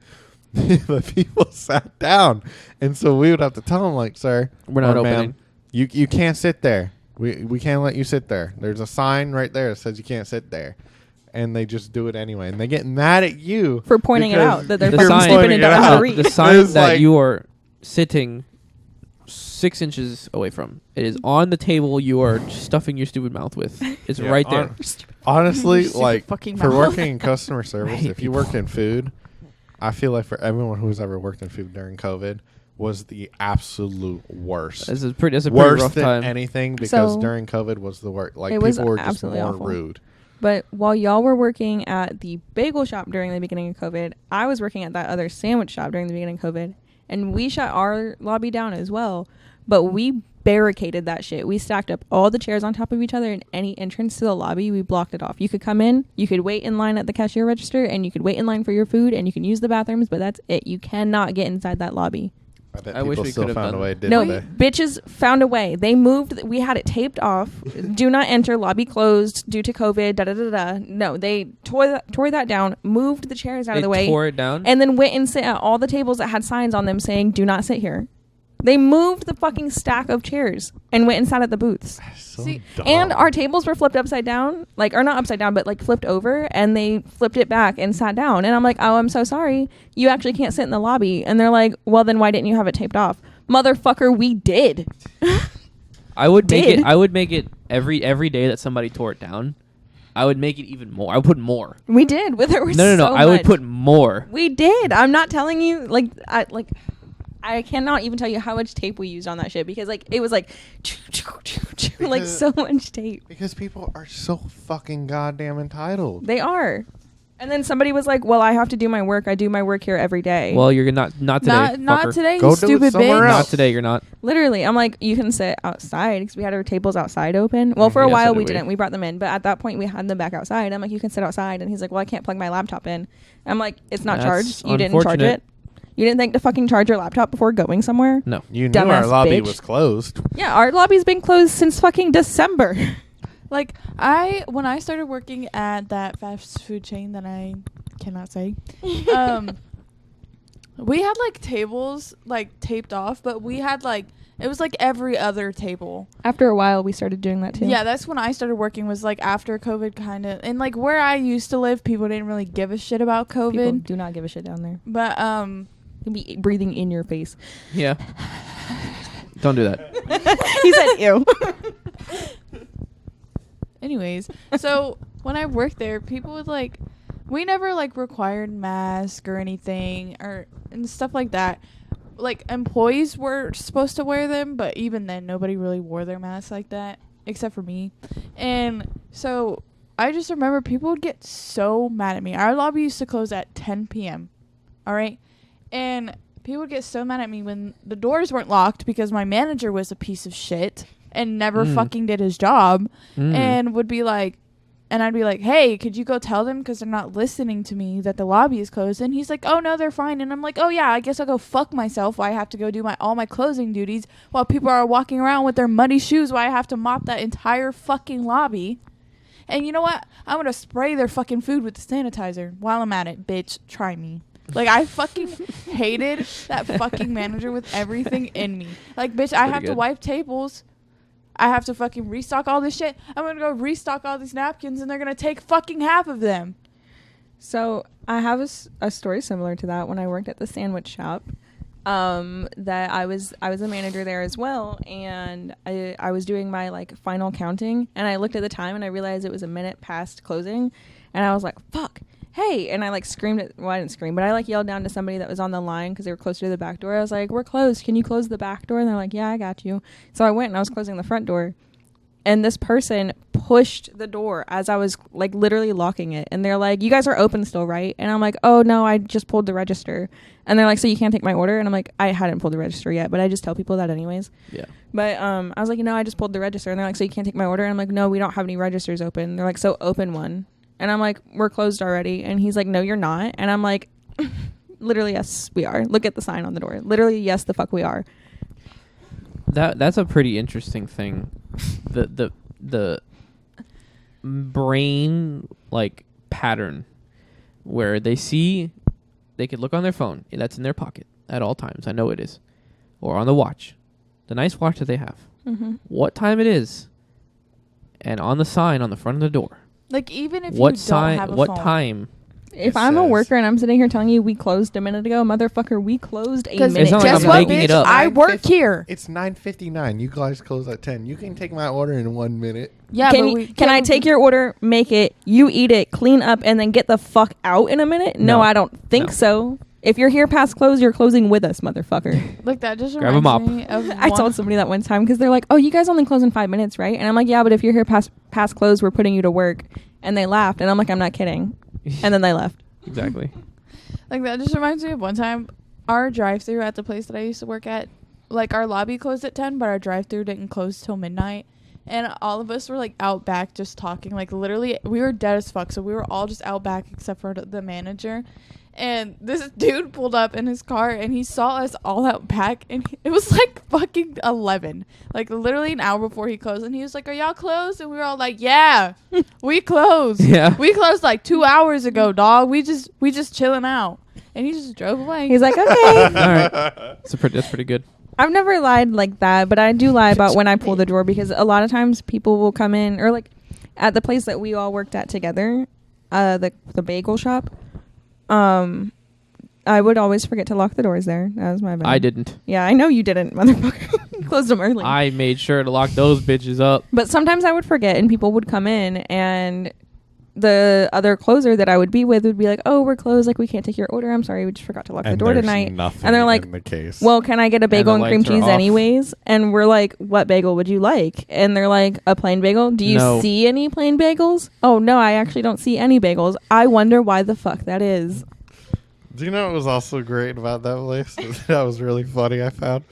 The people sat down. And so we would have to tell them, like, sir, We're not or ma'am, opening. You can't sit there. We can't let you sit there. There's a sign right there that says you can't sit there. And they just do it anyway. And they get mad at you. For pointing it because out that they're The fucking sign- slipping pointing into it out. under reach. The sign It's that like- you are sitting 6 inches away from. It is on the table you are stuffing your stupid mouth with. It's Yeah, right there. Honestly, Stupid like, fucking for mouth. working in customer service, hate if you worked in food, I feel like for everyone who's ever worked in food during COVID was the absolute worst. That's a pretty Worse rough than time. anything because So, during COVID was the worst. Like, it was people were just absolutely more awful. rude. But while y'all were working at the bagel shop during the beginning of COVID, I was working at that other sandwich shop during the beginning of COVID. And we shut our lobby down as well. But we barricaded that shit. We stacked up all the chairs on top of each other, and any entrance to the lobby, we blocked it off. You could come in, you could wait in line at the cashier register, and you could wait in line for your food, and you can use the bathrooms, but that's it. You cannot get inside that lobby. I bet I wish people we still could've found a done way, that. didn't No, they? bitches found a way. They moved. We had it taped off. Do not enter. Lobby closed due to COVID. Da da da da. No, they tore that down. Moved the chairs out They of the way, tore it down. and then went and sit at all the tables that had signs on them saying "Do not sit here." They moved the fucking stack of chairs and went and sat at the booths. So See, dumb. And our tables were flipped upside down, like, or not upside down, but like flipped over, and they flipped it back and sat down. And I'm like, oh, I'm so sorry. You actually can't sit in the lobby. And they're like, well, then why didn't you have it taped off? Motherfucker, we did. I would make did. it. I would make it every day that somebody tore it down. I would make it even more. I would put more. We did. There was No. so I would much. put more. We did. I'm not telling you. I cannot even tell you how much tape we used on that shit because like it was like like so much tape. Because people are so fucking goddamn entitled. They are. And then somebody was like, "Well, I have to do my work. I do my work here every day." Well, you're not today. Not fucker. today, Go you do it stupid somewhere bitch. else. Not today. You're not. Literally, I'm like, you can sit outside because we had our tables outside open. Well, for a Yeah, so while did we we. didn't. We brought them in, but at that point we had them back outside. I'm like, you can sit outside, and he's like, well, I can't plug my laptop in. I'm like, it's not That's charged. You didn't charge unfortunate. it. You didn't think to fucking charge your laptop before going somewhere? No. You knew our Dumbass lobby bitch. was closed. Yeah, our lobby's been closed since fucking December. Like when I started working at that fast food chain that I cannot say, we had like tables like taped off, but we had like it was like every other table. After a while, we started doing that too. Yeah, that's when I started working. Was like after COVID, kind of, and like where I used to live, people didn't really give a shit about People COVID. do not give a shit down there. But You'll be breathing in your face. Yeah. Don't do that. He said, "Ew." anyways, so when I worked there, people would like, we never like required mask or anything and stuff like that. Like employees were supposed to wear them, but even then nobody really wore their masks like that except for me. And so I just remember people would get so mad at me. Our lobby used to close at 10 p.m. All right? And people would get so mad at me when the doors weren't locked because my manager was a piece of shit and never fucking did his job and would be like, and I'd be like, hey, could you go tell them because they're not listening to me that the lobby is closed? And he's like, oh, no, they're fine. And I'm like, oh, yeah, I guess I'll go fuck myself while I have to go do all my closing duties while people are walking around with their muddy shoes while I have to mop that entire fucking lobby. And you know what? I'm going to spray their fucking food with the sanitizer while I'm at it, bitch. Try me. Like, I fucking hated that fucking manager with everything in me. Like, bitch, I have to wipe tables. I have to fucking restock all this shit. I'm going to go restock all these napkins, and they're going to take fucking half of them. So I have a story similar to that when I worked at the sandwich shop. That I was a manager there as well, and I was doing my like final counting, and I looked at the time and I realized it was a minute past closing, and I was like, fuck. Hey, and I like screamed at, well, I didn't scream, but I like yelled down to somebody that was on the line because they were closer to the back door. I was like, we're closed. Can you close the back door? And they're like, yeah, I got you. So I went and I was closing the front door, and this person pushed the door as I was like literally locking it. And they're like, you guys are open still, right? And I'm like, oh no, I just pulled the register. And they're like, so you can't take my order? And I'm like, I hadn't pulled the register yet, but I just tell people that anyways. Yeah. But I was like, no, I just pulled the register. And they're like, so you can't take my order? And I'm like, no, we don't have any registers open. They're like, so open one. And I'm like, we're closed already. And he's like, no, you're not. And I'm like, literally, yes, we are. Look at the sign on the door. Literally, yes, the fuck we are. That's a pretty interesting thing. The brain like pattern where they could look on their phone that's in their pocket at all times. I know it is, or on the watch, the nice watch that they have. Mm-hmm. What time it is, and on the sign on the front of the door. Like even if What you sign? don't have a What phone. time? If It I'm a says- worker and I'm sitting here telling you we closed a minute ago, motherfucker, we closed a 'Cause minute It's not ago. like guess I'm what, making it bitch? up. I work here. It's 9:59. You guys close at 10. You can take my order in 1 minute. Yeah, Can, but you, we can I take your order, make it, you eat it, clean up, and then get the fuck out in a minute? No, No. I don't think No. so. If you're here past close, you're closing with us, motherfucker. Like that just Grab a reminds mop. me of I told somebody that one time because they're like, "Oh, you guys only close in 5 minutes, right?" And I'm like, "Yeah, but if you're here past close, we're putting you to work." And they laughed, and I'm like, "I'm not kidding." And then they left. Exactly. Like that just reminds me of one time our drive-through at the place that I used to work at. Like our lobby closed at 10, but our drive-through didn't close till midnight. And all of us were like out back just talking. Like literally, we were dead as fuck. So we were all just out back except for the manager. And this dude pulled up in his car and he saw us all out back. And it was like fucking 11. Like literally an hour before he closed. And he was like, "Are y'all closed?" And we were all like, "Yeah, we closed. Yeah. We closed like 2 hours ago, dog. We just chilling out." And he just drove away. He's like, "Okay." All right. That's pretty good. I've never lied like that, but I do lie about when I pull the door because a lot of times people will come in, or like at the place that we all worked at together, the bagel shop. I would always forget to lock the doors there. That was my bad. I didn't. Yeah, I know you didn't, motherfucker. Closed them early. I made sure to lock those bitches up. But sometimes I would forget, and people would come in, and the other closer that I would be with would be like, "Oh, we're closed. Like, we can't take your order. I'm sorry, we just forgot to lock the door there's tonight." nothing And they're like, in the case. "Well, can I get a bagel the and cream lights are cheese off. anyways?" And we're like, "What bagel would you like?" And they're like, "A plain bagel." "Do you No. see any plain bagels?" "Oh, no, I actually don't see any bagels." I wonder why the fuck that is. Do you know what was also great about that place? That was really funny. I found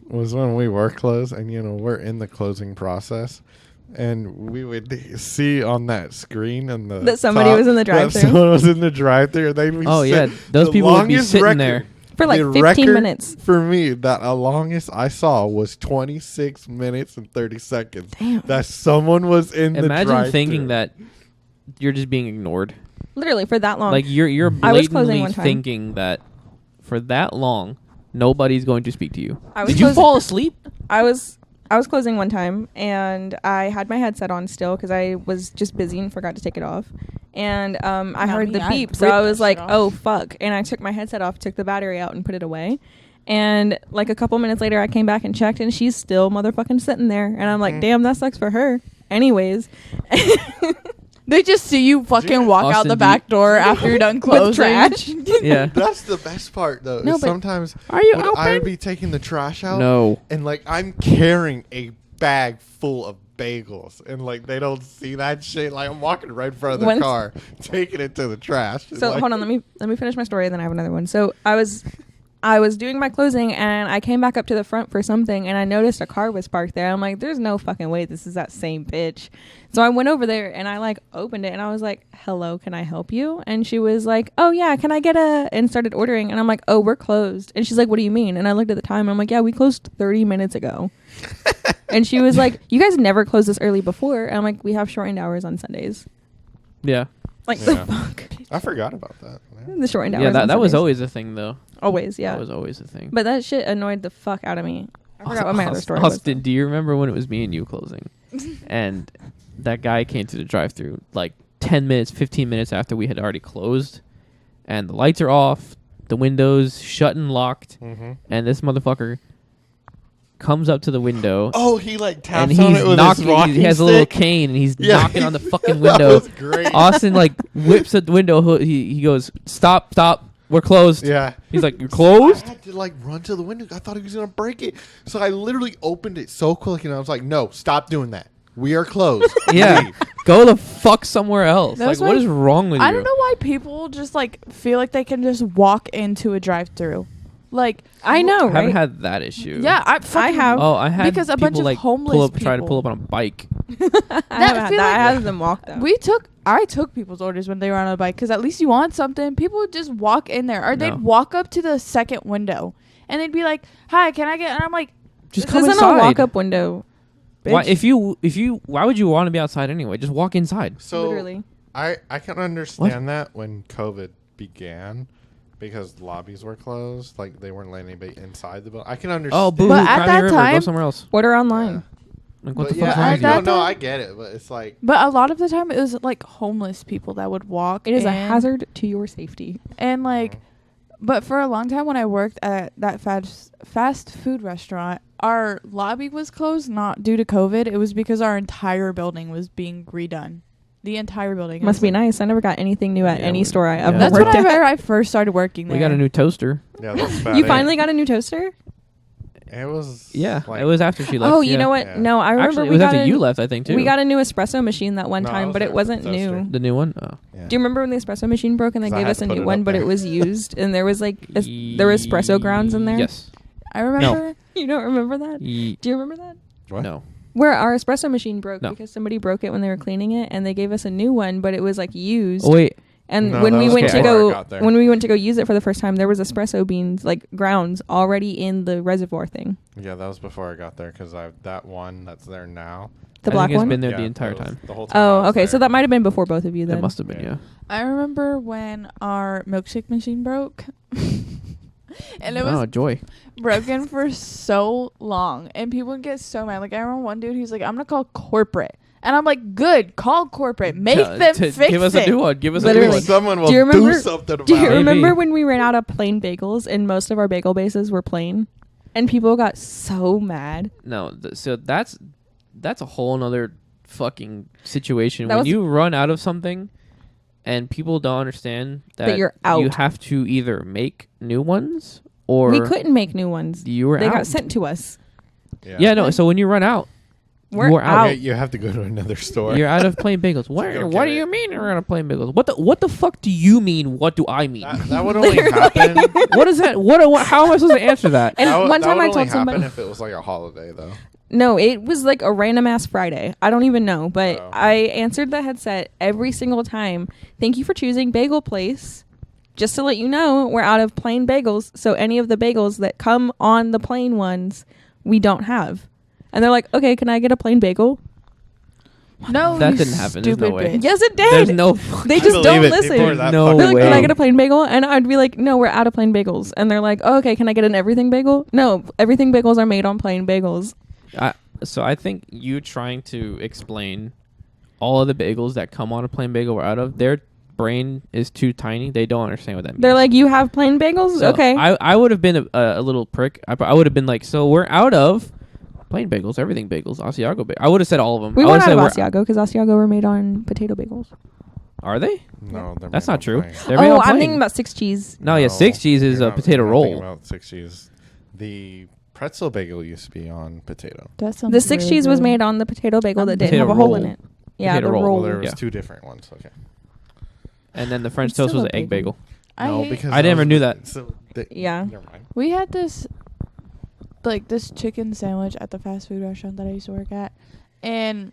was when we were closed, and we're in the closing process, and we would see on that screen and the That somebody top was in the that drive-thru. Someone was in the drive-thru. And they'd be Oh, sit- yeah. Those the people would be longest sitting record- there. For like the 15 record minutes. For me, that the longest I saw was 26 minutes and 30 seconds. Damn. That someone was in the drive-thru. Imagine thinking that you're just being ignored. Literally, for that long. Like you're I was closing blatantly one time. thinking that for that long nobody's going to speak to you. I was Did you closing- fall asleep? I was closing one time, and I had my headset on still because I was just busy and forgot to take it off. And I Not heard me, the I beep, so ripped I that was shit like, off. "Oh fuck!" And I took my headset off, took the battery out, and put it away. And like a couple minutes later, I came back and checked, and she's still motherfucking sitting there. And I'm like, "Damn, that sucks for her." Anyways, They just see you fucking walk out Austin, the do back door after you're done closing. with trash. Yeah. That's the best part, though. No, is but- sometimes Are you when I open? would be taking the trash out, No. and like I'm carrying a bag full of bagels, and like they don't see that shit. Like I'm walking right in front of the Once- car, taking it to the trash. So Like- hold on, let me finish my story, and then I have another one. So I was doing my closing, and I came back up to the front for something, and I noticed a car was parked there. I'm like, "There's no fucking way this is that same bitch." So I went over there, and I like opened it, and I was like, "Hello, can I help you?" And she was like, "Oh yeah, can I get a?" And started ordering, and I'm like, "Oh, we're closed." And she's like, "What do you mean?" And I looked at the time, and I'm like, "Yeah, we closed 30 minutes ago." And she was like, "You guys never closed this early before." And I'm like, "We have shortened hours on Sundays." Yeah. Like Yeah. the fuck, I forgot about that. man. the shortened hours. Yeah, on that was Sundays. always a thing though. Always, yeah. That was always a thing. But that shit annoyed the fuck out of me. I forgot what my other story Austin, do you remember when it was me and you closing? And that guy came to the drive-thru like 10 minutes, 15 minutes after we had already closed, and the lights are off, the windows shut and locked, and this motherfucker comes up to the window. Oh, he like and taps on he's it with knocking. his walking He has a little stick? cane, and he's Yeah. knocking on the fucking That window. was great. Austin like whips at the window. He goes, "Stop! We're closed." Yeah. He's like, "You're closed?" I had to like run to the window. I thought he was gonna break it, so I literally opened it so quick, and I was like, "No, stop doing that. We are closed." Yeah. Leave." Go the fuck somewhere else. That's Like, what why- is wrong with you? I don't know why people just like feel like they can just walk into a drive-through. Like I know, I haven't right? had that issue. yeah, I fucking have. Oh, I had Because a people bunch of like homeless try to pull people. up on a bike. I haven't had feel that. like- I had them walk though. I took people's orders when they were on a bike because at least you want something. People would just walk in there, or No. they'd walk up to the second window and they'd be like, "Hi, can I get?" And I'm like, Just This come isn't inside. a walk-up window. Why bitch. why would you want to be outside anyway? Just walk inside. So Literally. I can understand that when COVID began, because lobbies were closed, like they weren't letting anybody inside the building. I can understand. Oh, boo! But at Cry me that a river, go time- somewhere else. Order online. Like, what But the yeah, fuck's But wrong I with at you? that no, time- I get it, but it's like But a lot of the time, it was like homeless people that would walk. It is a and- hazard to your safety. And like, but for a long time when I worked at that fast food restaurant, our lobby was closed not due to COVID. It was because our entire building was being redone. The entire building. It Must was be like- nice. I never got anything new at Yeah, any we- store I yeah. ever That's worked when at. I first started working there. We got a new toaster. yeah, that's about You it. finally got a new toaster? It was Yeah, like, it was after she left. Oh, you yeah. know what? Yeah. No, I remember Actually, it we was got after a, you left, I think too. we got a new espresso machine that one No, I time, was but there it for wasn't the toaster. new. the new one. Oh. yeah. Do you remember when the espresso machine broke and they 'Cause I gave had us to a put new it one, up but it there. was used and there was like there were espresso grounds in there? Yes. I remember. You don't remember that? Ye- Do you remember that? What? No. Where our espresso machine broke No. because somebody broke it when they were cleaning it and they gave us a new one, but it was like used. Oh wait. And No, when that we was went to before I go got there. when we went to go use it for the first time, there was espresso beans like grounds already in the reservoir thing. Yeah, that was before I got there because that one that's there now. The I black think it's one. been there yeah, the entire that was time. The whole time. I Oh, was okay. there. So that might have been before both of you then. That must have been, Yeah. yeah. I remember when our milkshake machine broke. And it was Oh, joy. broken for so long, and people would get so mad. Like I remember one dude, he's like, "I'm gonna call corporate," and I'm like, "Good, call corporate, make them fix Give us it." a new one. Give us a new Literally. one. Someone will Do you remember- something about Do you Maybe. remember when we ran out of plain bagels and most of our bagel bases were plain? And people got so mad. No, so that's a whole nother fucking situation. That When was- you run out of something and people don't understand that you're out. you have to either make new ones or We couldn't make new ones. you were They out. got sent to us. Yeah, no. So when you run out, We're You're out. Yeah, out. you have to go to another store. you're out of plain bagels. What? go What get do you it. mean you're out of plain bagels? What the fuck do you mean? What do I mean? That would only happen. What is that? What? How am I supposed to answer that? And that would- one that time would I only told happen somebody. if it was like a holiday though. No, it was like a random ass Friday. I don't even know, but Oh. I answered the headset every single time. Thank you for choosing Bagel Place. Just to let you know, we're out of plain bagels, so any of the bagels that come on the plain ones, we don't have. And they're like, "Okay, can I get a plain bagel?" No, That you didn't happen. There's no stupid way. bitch. Yes, it There's did. no. They I just believe don't it. People are listen. that No fucking They're like, way. "Can I get a plain bagel?" And I'd be like, "No, we're out of plain bagels." And they're like, "Oh, okay, can I get an everything bagel?" No, everything bagels are made on plain bagels. So I think you trying to explain all of the bagels that come on a plain bagel we're out of, their brain is too tiny. They don't understand what that means. They're like, "You have plain bagels? So Okay." I would have been a little prick. I would have been like, so we're out of plain bagels, everything bagels, Asiago bagels. I would have said all of them. We I went would've out of said Asiago because Asiago were made on potato bagels. Are they? No, they're That's made not on true. plain. They're made Oh, on I'm plain. thinking about 6 cheese. No, yeah, 6 cheese is you're a not- potato you're not thinking roll. about 6 cheese. The pretzel bagel used to be on potato. That sounds The 6 really cheese was good. made on the potato bagel that didn't Potato have a hole roll. in it. Yeah, Potato the roll. roll. Well, there was Yeah. 2 different ones. Okay. And then the French It's toast still was a an egg bagel. bagel. I no, hate- because I never those- knew that. So they, Yeah. Never mind. We had this chicken sandwich at the fast food restaurant that I used to work at, and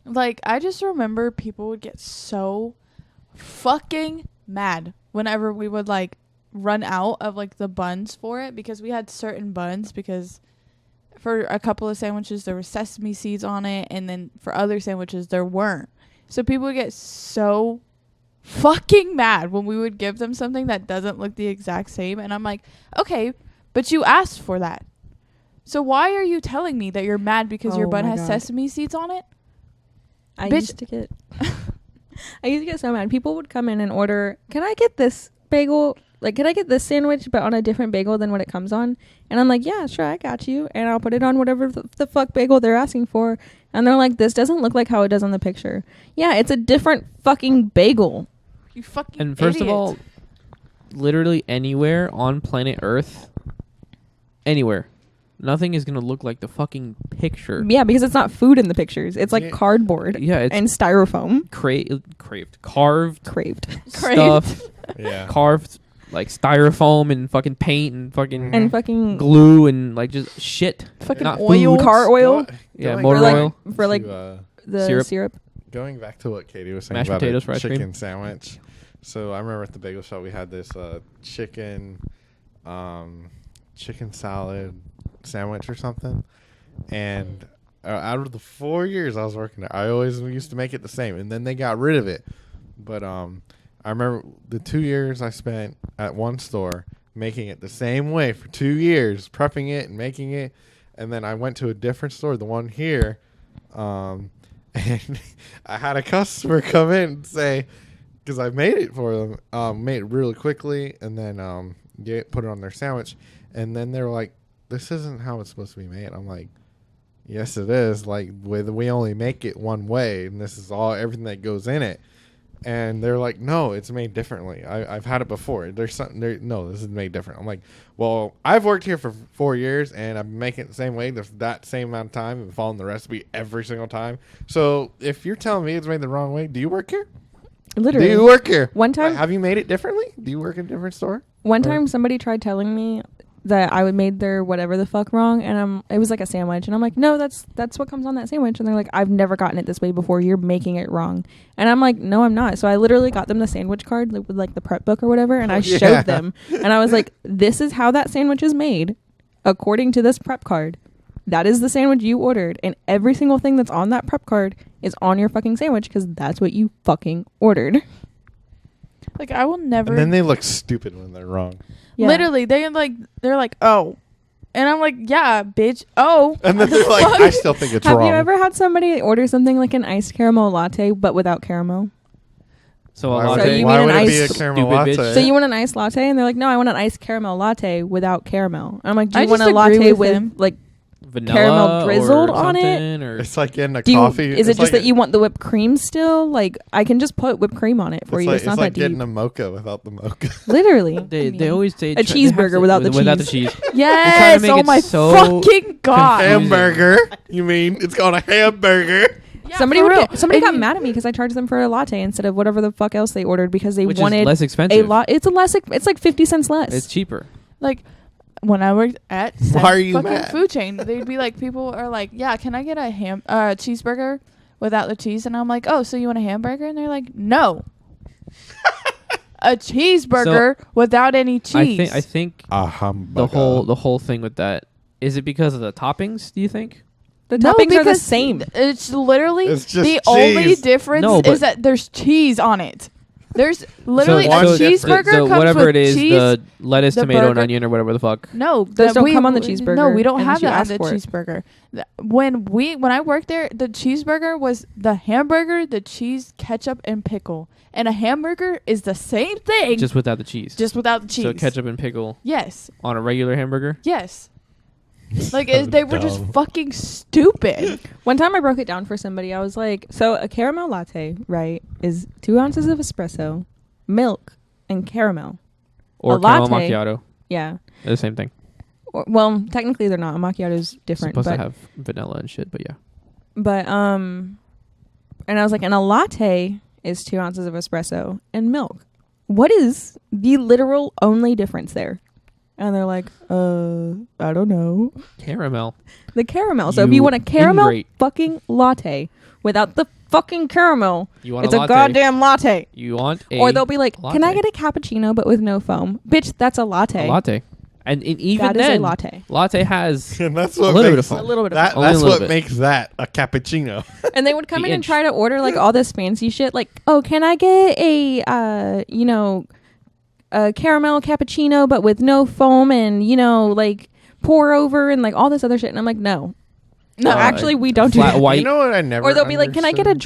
like I just remember people would get so fucking mad whenever we would like run out of like the buns for it, because we had certain buns, because for a couple of sandwiches there were sesame seeds on it, and then for other sandwiches there weren't. So people would get so fucking mad when we would give them something that doesn't look the exact same, and I'm like, okay, but you asked for that, so why are you telling me that you're mad because your Oh bun my has God. sesame seeds on it? I Bitch. used to get I used to get so mad. People would come in and order, "Can I get this bagel? Like, can I get this sandwich but on a different bagel than what it comes on?" And I'm like, "Yeah, sure, I got you." And I'll put it on whatever the fuck bagel they're asking for. And they're like, "This doesn't look like how it does on the picture." Yeah, it's a different fucking bagel. You fucking And first idiot. of all, literally anywhere on planet Earth, anywhere, nothing is gonna look like the fucking picture. Yeah, because it's not food in the pictures. It's like Yeah. cardboard Yeah, it's and styrofoam. carved Craved. stuff, Yeah. carved like styrofoam and fucking paint and fucking And fucking glue and like just shit. fucking not oil. food. car oil Yeah, Going motor back oil. for like to, the syrup. syrup. going back to what Katie was saying Mashed about potatoes a for ice cream. chicken sandwich. So I remember at the bagel shop we had this chicken salad sandwich or something. And out of the 4 years I was working there, I always used to make it the same. And then they got rid of it. But I remember the 2 years I spent at one store making it the same way for 2 years, prepping it and making it. And then I went to a different store, the one here. And I had a customer come in and say, because I made it for them, made it really quickly, and then put it on their sandwich. And then they were like, this isn't how it's supposed to be made. I'm like, yes, it is. Like, we only make it one way, and this is everything that goes in it. And they're like, no, it's made differently. I've had it before. There's something there. No, this is made different. I'm like, well, I've worked here for 4 years, and I'm making it the same way that same amount of time and following the recipe every single time. So if you're telling me it's made the wrong way, do you work here? Literally. Do you work here? One time, have you made it differently? Do you work in a different store? One time somebody tried telling me that I would made their whatever the fuck wrong, and it was like a sandwich, and I'm like, no, that's what comes on that sandwich. And they're like, I've never gotten it this way before, you're making it wrong. And I'm like, no, I'm not. So I literally got them the sandwich card with like the prep book or whatever, and I showed them, and I was like, this is how that sandwich is made according to this prep card. That is the sandwich you ordered, and every single thing that's on that prep card is on your fucking sandwich because that's what you fucking ordered. Like, I will never. And then they look stupid when they're wrong. Yeah. Literally, they're like, oh, and I'm like, yeah, bitch, oh. And then they're like, I still think it's wrong. Have you ever had somebody order something like an iced caramel latte but without caramel? So a Why latte. So you why mean would an it be a iced- caramel Stupid bitch. latte? So you want an iced latte? And they're like, no, I want an iced caramel latte without caramel. And I'm like, do you I want just a latte agree with with him. like Vanilla caramel drizzled or on it? something, or It's like getting a do you, coffee. is it It's just like that you want the whipped cream still? Like, I can just put whipped cream on it for you. Like, It's not like that getting deep. a mocha without the mocha. Literally. they always say A cheeseburger without the cheese. Yes, make oh it my so fucking god. Hamburger. You mean it's called a hamburger? Yeah, somebody for real. got And mad at me because I charged them for a latte instead of whatever the fuck else they ordered because they Which wanted is less expensive. a lot. It's like 50 cents less. It's cheaper. Like, when I worked at Why said are you fucking mad? food chain, they'd be like, people are like, yeah, can I get a cheeseburger without the cheese? And I'm like, oh, so you want a hamburger? And they're like, no. A cheeseburger without any cheese. I think A hamburger. the whole thing with that, is it because of the toppings, do you think? the No, toppings are the because same. It's literally It's just the only cheese. difference No, but- is that there's cheese on it. There's literally one a difference. cheeseburger so comes whatever with it is, cheese. the lettuce, the tomato, and burger- onion, or whatever the fuck. No, Those don't come on the cheeseburger No, we don't unless have you that on ask the for it. cheeseburger. When I worked there, the cheeseburger was the hamburger, the cheese, ketchup, and pickle. And a hamburger is the same thing, Just without the cheese. just without the cheese. So ketchup and pickle Yes, on a regular hamburger. yes. Like So they were just dumb. fucking stupid. One time I broke it down for somebody. I was like, so a caramel latte, right, is 2 ounces of espresso, milk, and caramel. Or A caramel latte. macchiato. Yeah. They're the same thing. Well, technically they're not. A macchiato is different. Supposed but, to have vanilla and shit, but yeah. But, and I was like, and a latte is 2 ounces of espresso and milk. What is the literal only difference there? And they're like, I don't know. Caramel. The caramel. So if You you want a caramel ingrate. fucking latte without the fucking caramel, You want it's a a latte. goddamn latte. You want a Or they'll be like, can I latte. get a cappuccino but with no foam? Bitch, that's a latte. a latte. And even That is then, a latte. latte has And that's a what little bit of makes foam. A little bit of that. Only a That's little what bit. makes that a cappuccino. And they would come The in and inch. try to order like all this fancy shit. Like, oh, can I get a, a caramel cappuccino but with no foam and, like pour over and like all this other shit. And I'm like, no. No, actually, we don't do flat that. white. You know what I never. Or they'll be like, can I get a understood?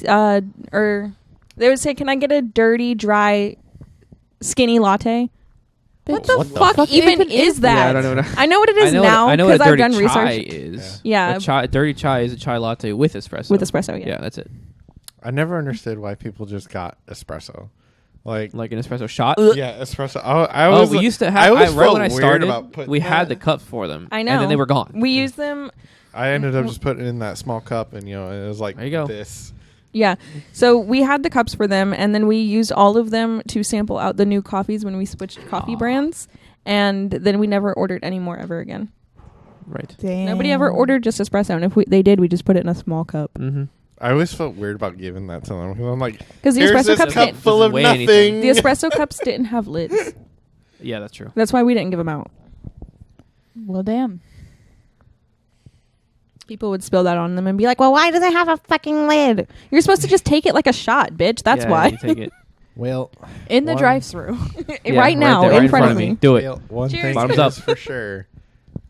dry, or they would say, can I get a dirty, dry, skinny latte? What the What the fuck, fuck even even is is that? Yeah, I don't know. I know what it is now I know what because a I've dirty done chai research. is. Yeah. Dirty chai is a chai latte with espresso. With espresso, yeah. Yeah, that's it. I never understood why people just got espresso. Like Like an espresso shot. yeah, espresso. I Oh, always we used to I have. always right felt when I weird started, about putting we had the that. cups for them. I know. And then they were gone. We use them. I ended up just putting it in that small cup, and it was like There you go. this. Yeah. So we had the cups for them, and then we used all of them to sample out the new coffees when we switched coffee brands. And then we never ordered any more ever again. Right. Damn. Nobody ever ordered just espresso. And if they did, we just put it in a small cup. Mm-hmm. I always felt weird about giving that to them because I'm like, Because the here's espresso this cups cup didn't. full of Doesn't weigh nothing. anything. The espresso cups didn't have lids. Yeah, that's true. That's why we didn't give them out. Well, damn. People would spill that on them and be like, well, why does it have a fucking lid? You're supposed to just take it like a shot, bitch. That's Yeah, why. you take it. Well, In the one- drive-through. Yeah, right now, there, in front of me. Do it. Well, one Cheers. thing Bottoms is up. for sure,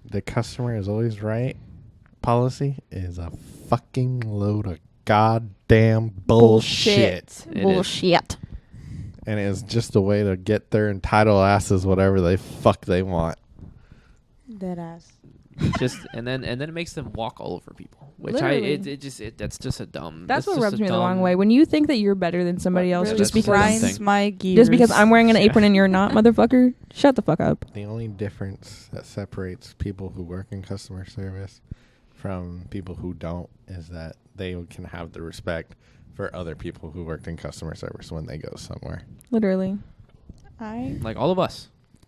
the customer is always right. Policy is a fucking load of goddamn bullshit. It is. Bullshit. And it's just a way to get their entitled asses whatever they fuck they want. Dead ass. Just and then it makes them walk all over people, which Literally. that's just a dumb. That's what just rubs a me the dumb- wrong way. When you think that you're better than somebody else really just that's because the dumb grinds thing. my gears. just because I'm wearing an Yeah. apron and you're not, motherfucker, shut the fuck up. The only difference that separates people who work in customer service from people who don't is that they can have the respect for other people who worked in customer service when they go somewhere. Literally. Like all of us.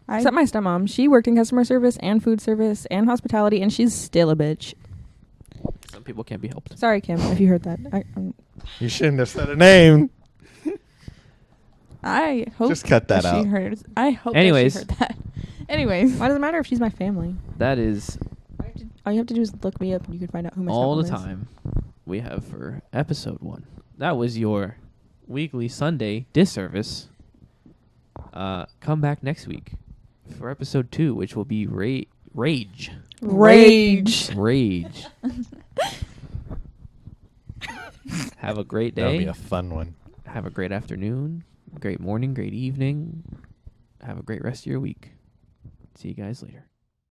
Except my stepmom. She worked in customer service and food service and hospitality, and she's still a bitch. Some people can't be helped. Sorry, Kim, if you heard that. You shouldn't have said a name. I hope Just cut that she out. heard. I hope Anyways. that she heard that. Anyways. Why does it matter if she's my family? That is All you have to do is look me up and you can find out who my all the stepmom is. time we have for episode 1. That was your weekly Sunday disservice. Come back next week for episode 2, which will be rage. Rage. Rage. Have a great That'll be day. a fun one. Have a great afternoon, great morning, great evening. Have a great rest of your week. See you guys later.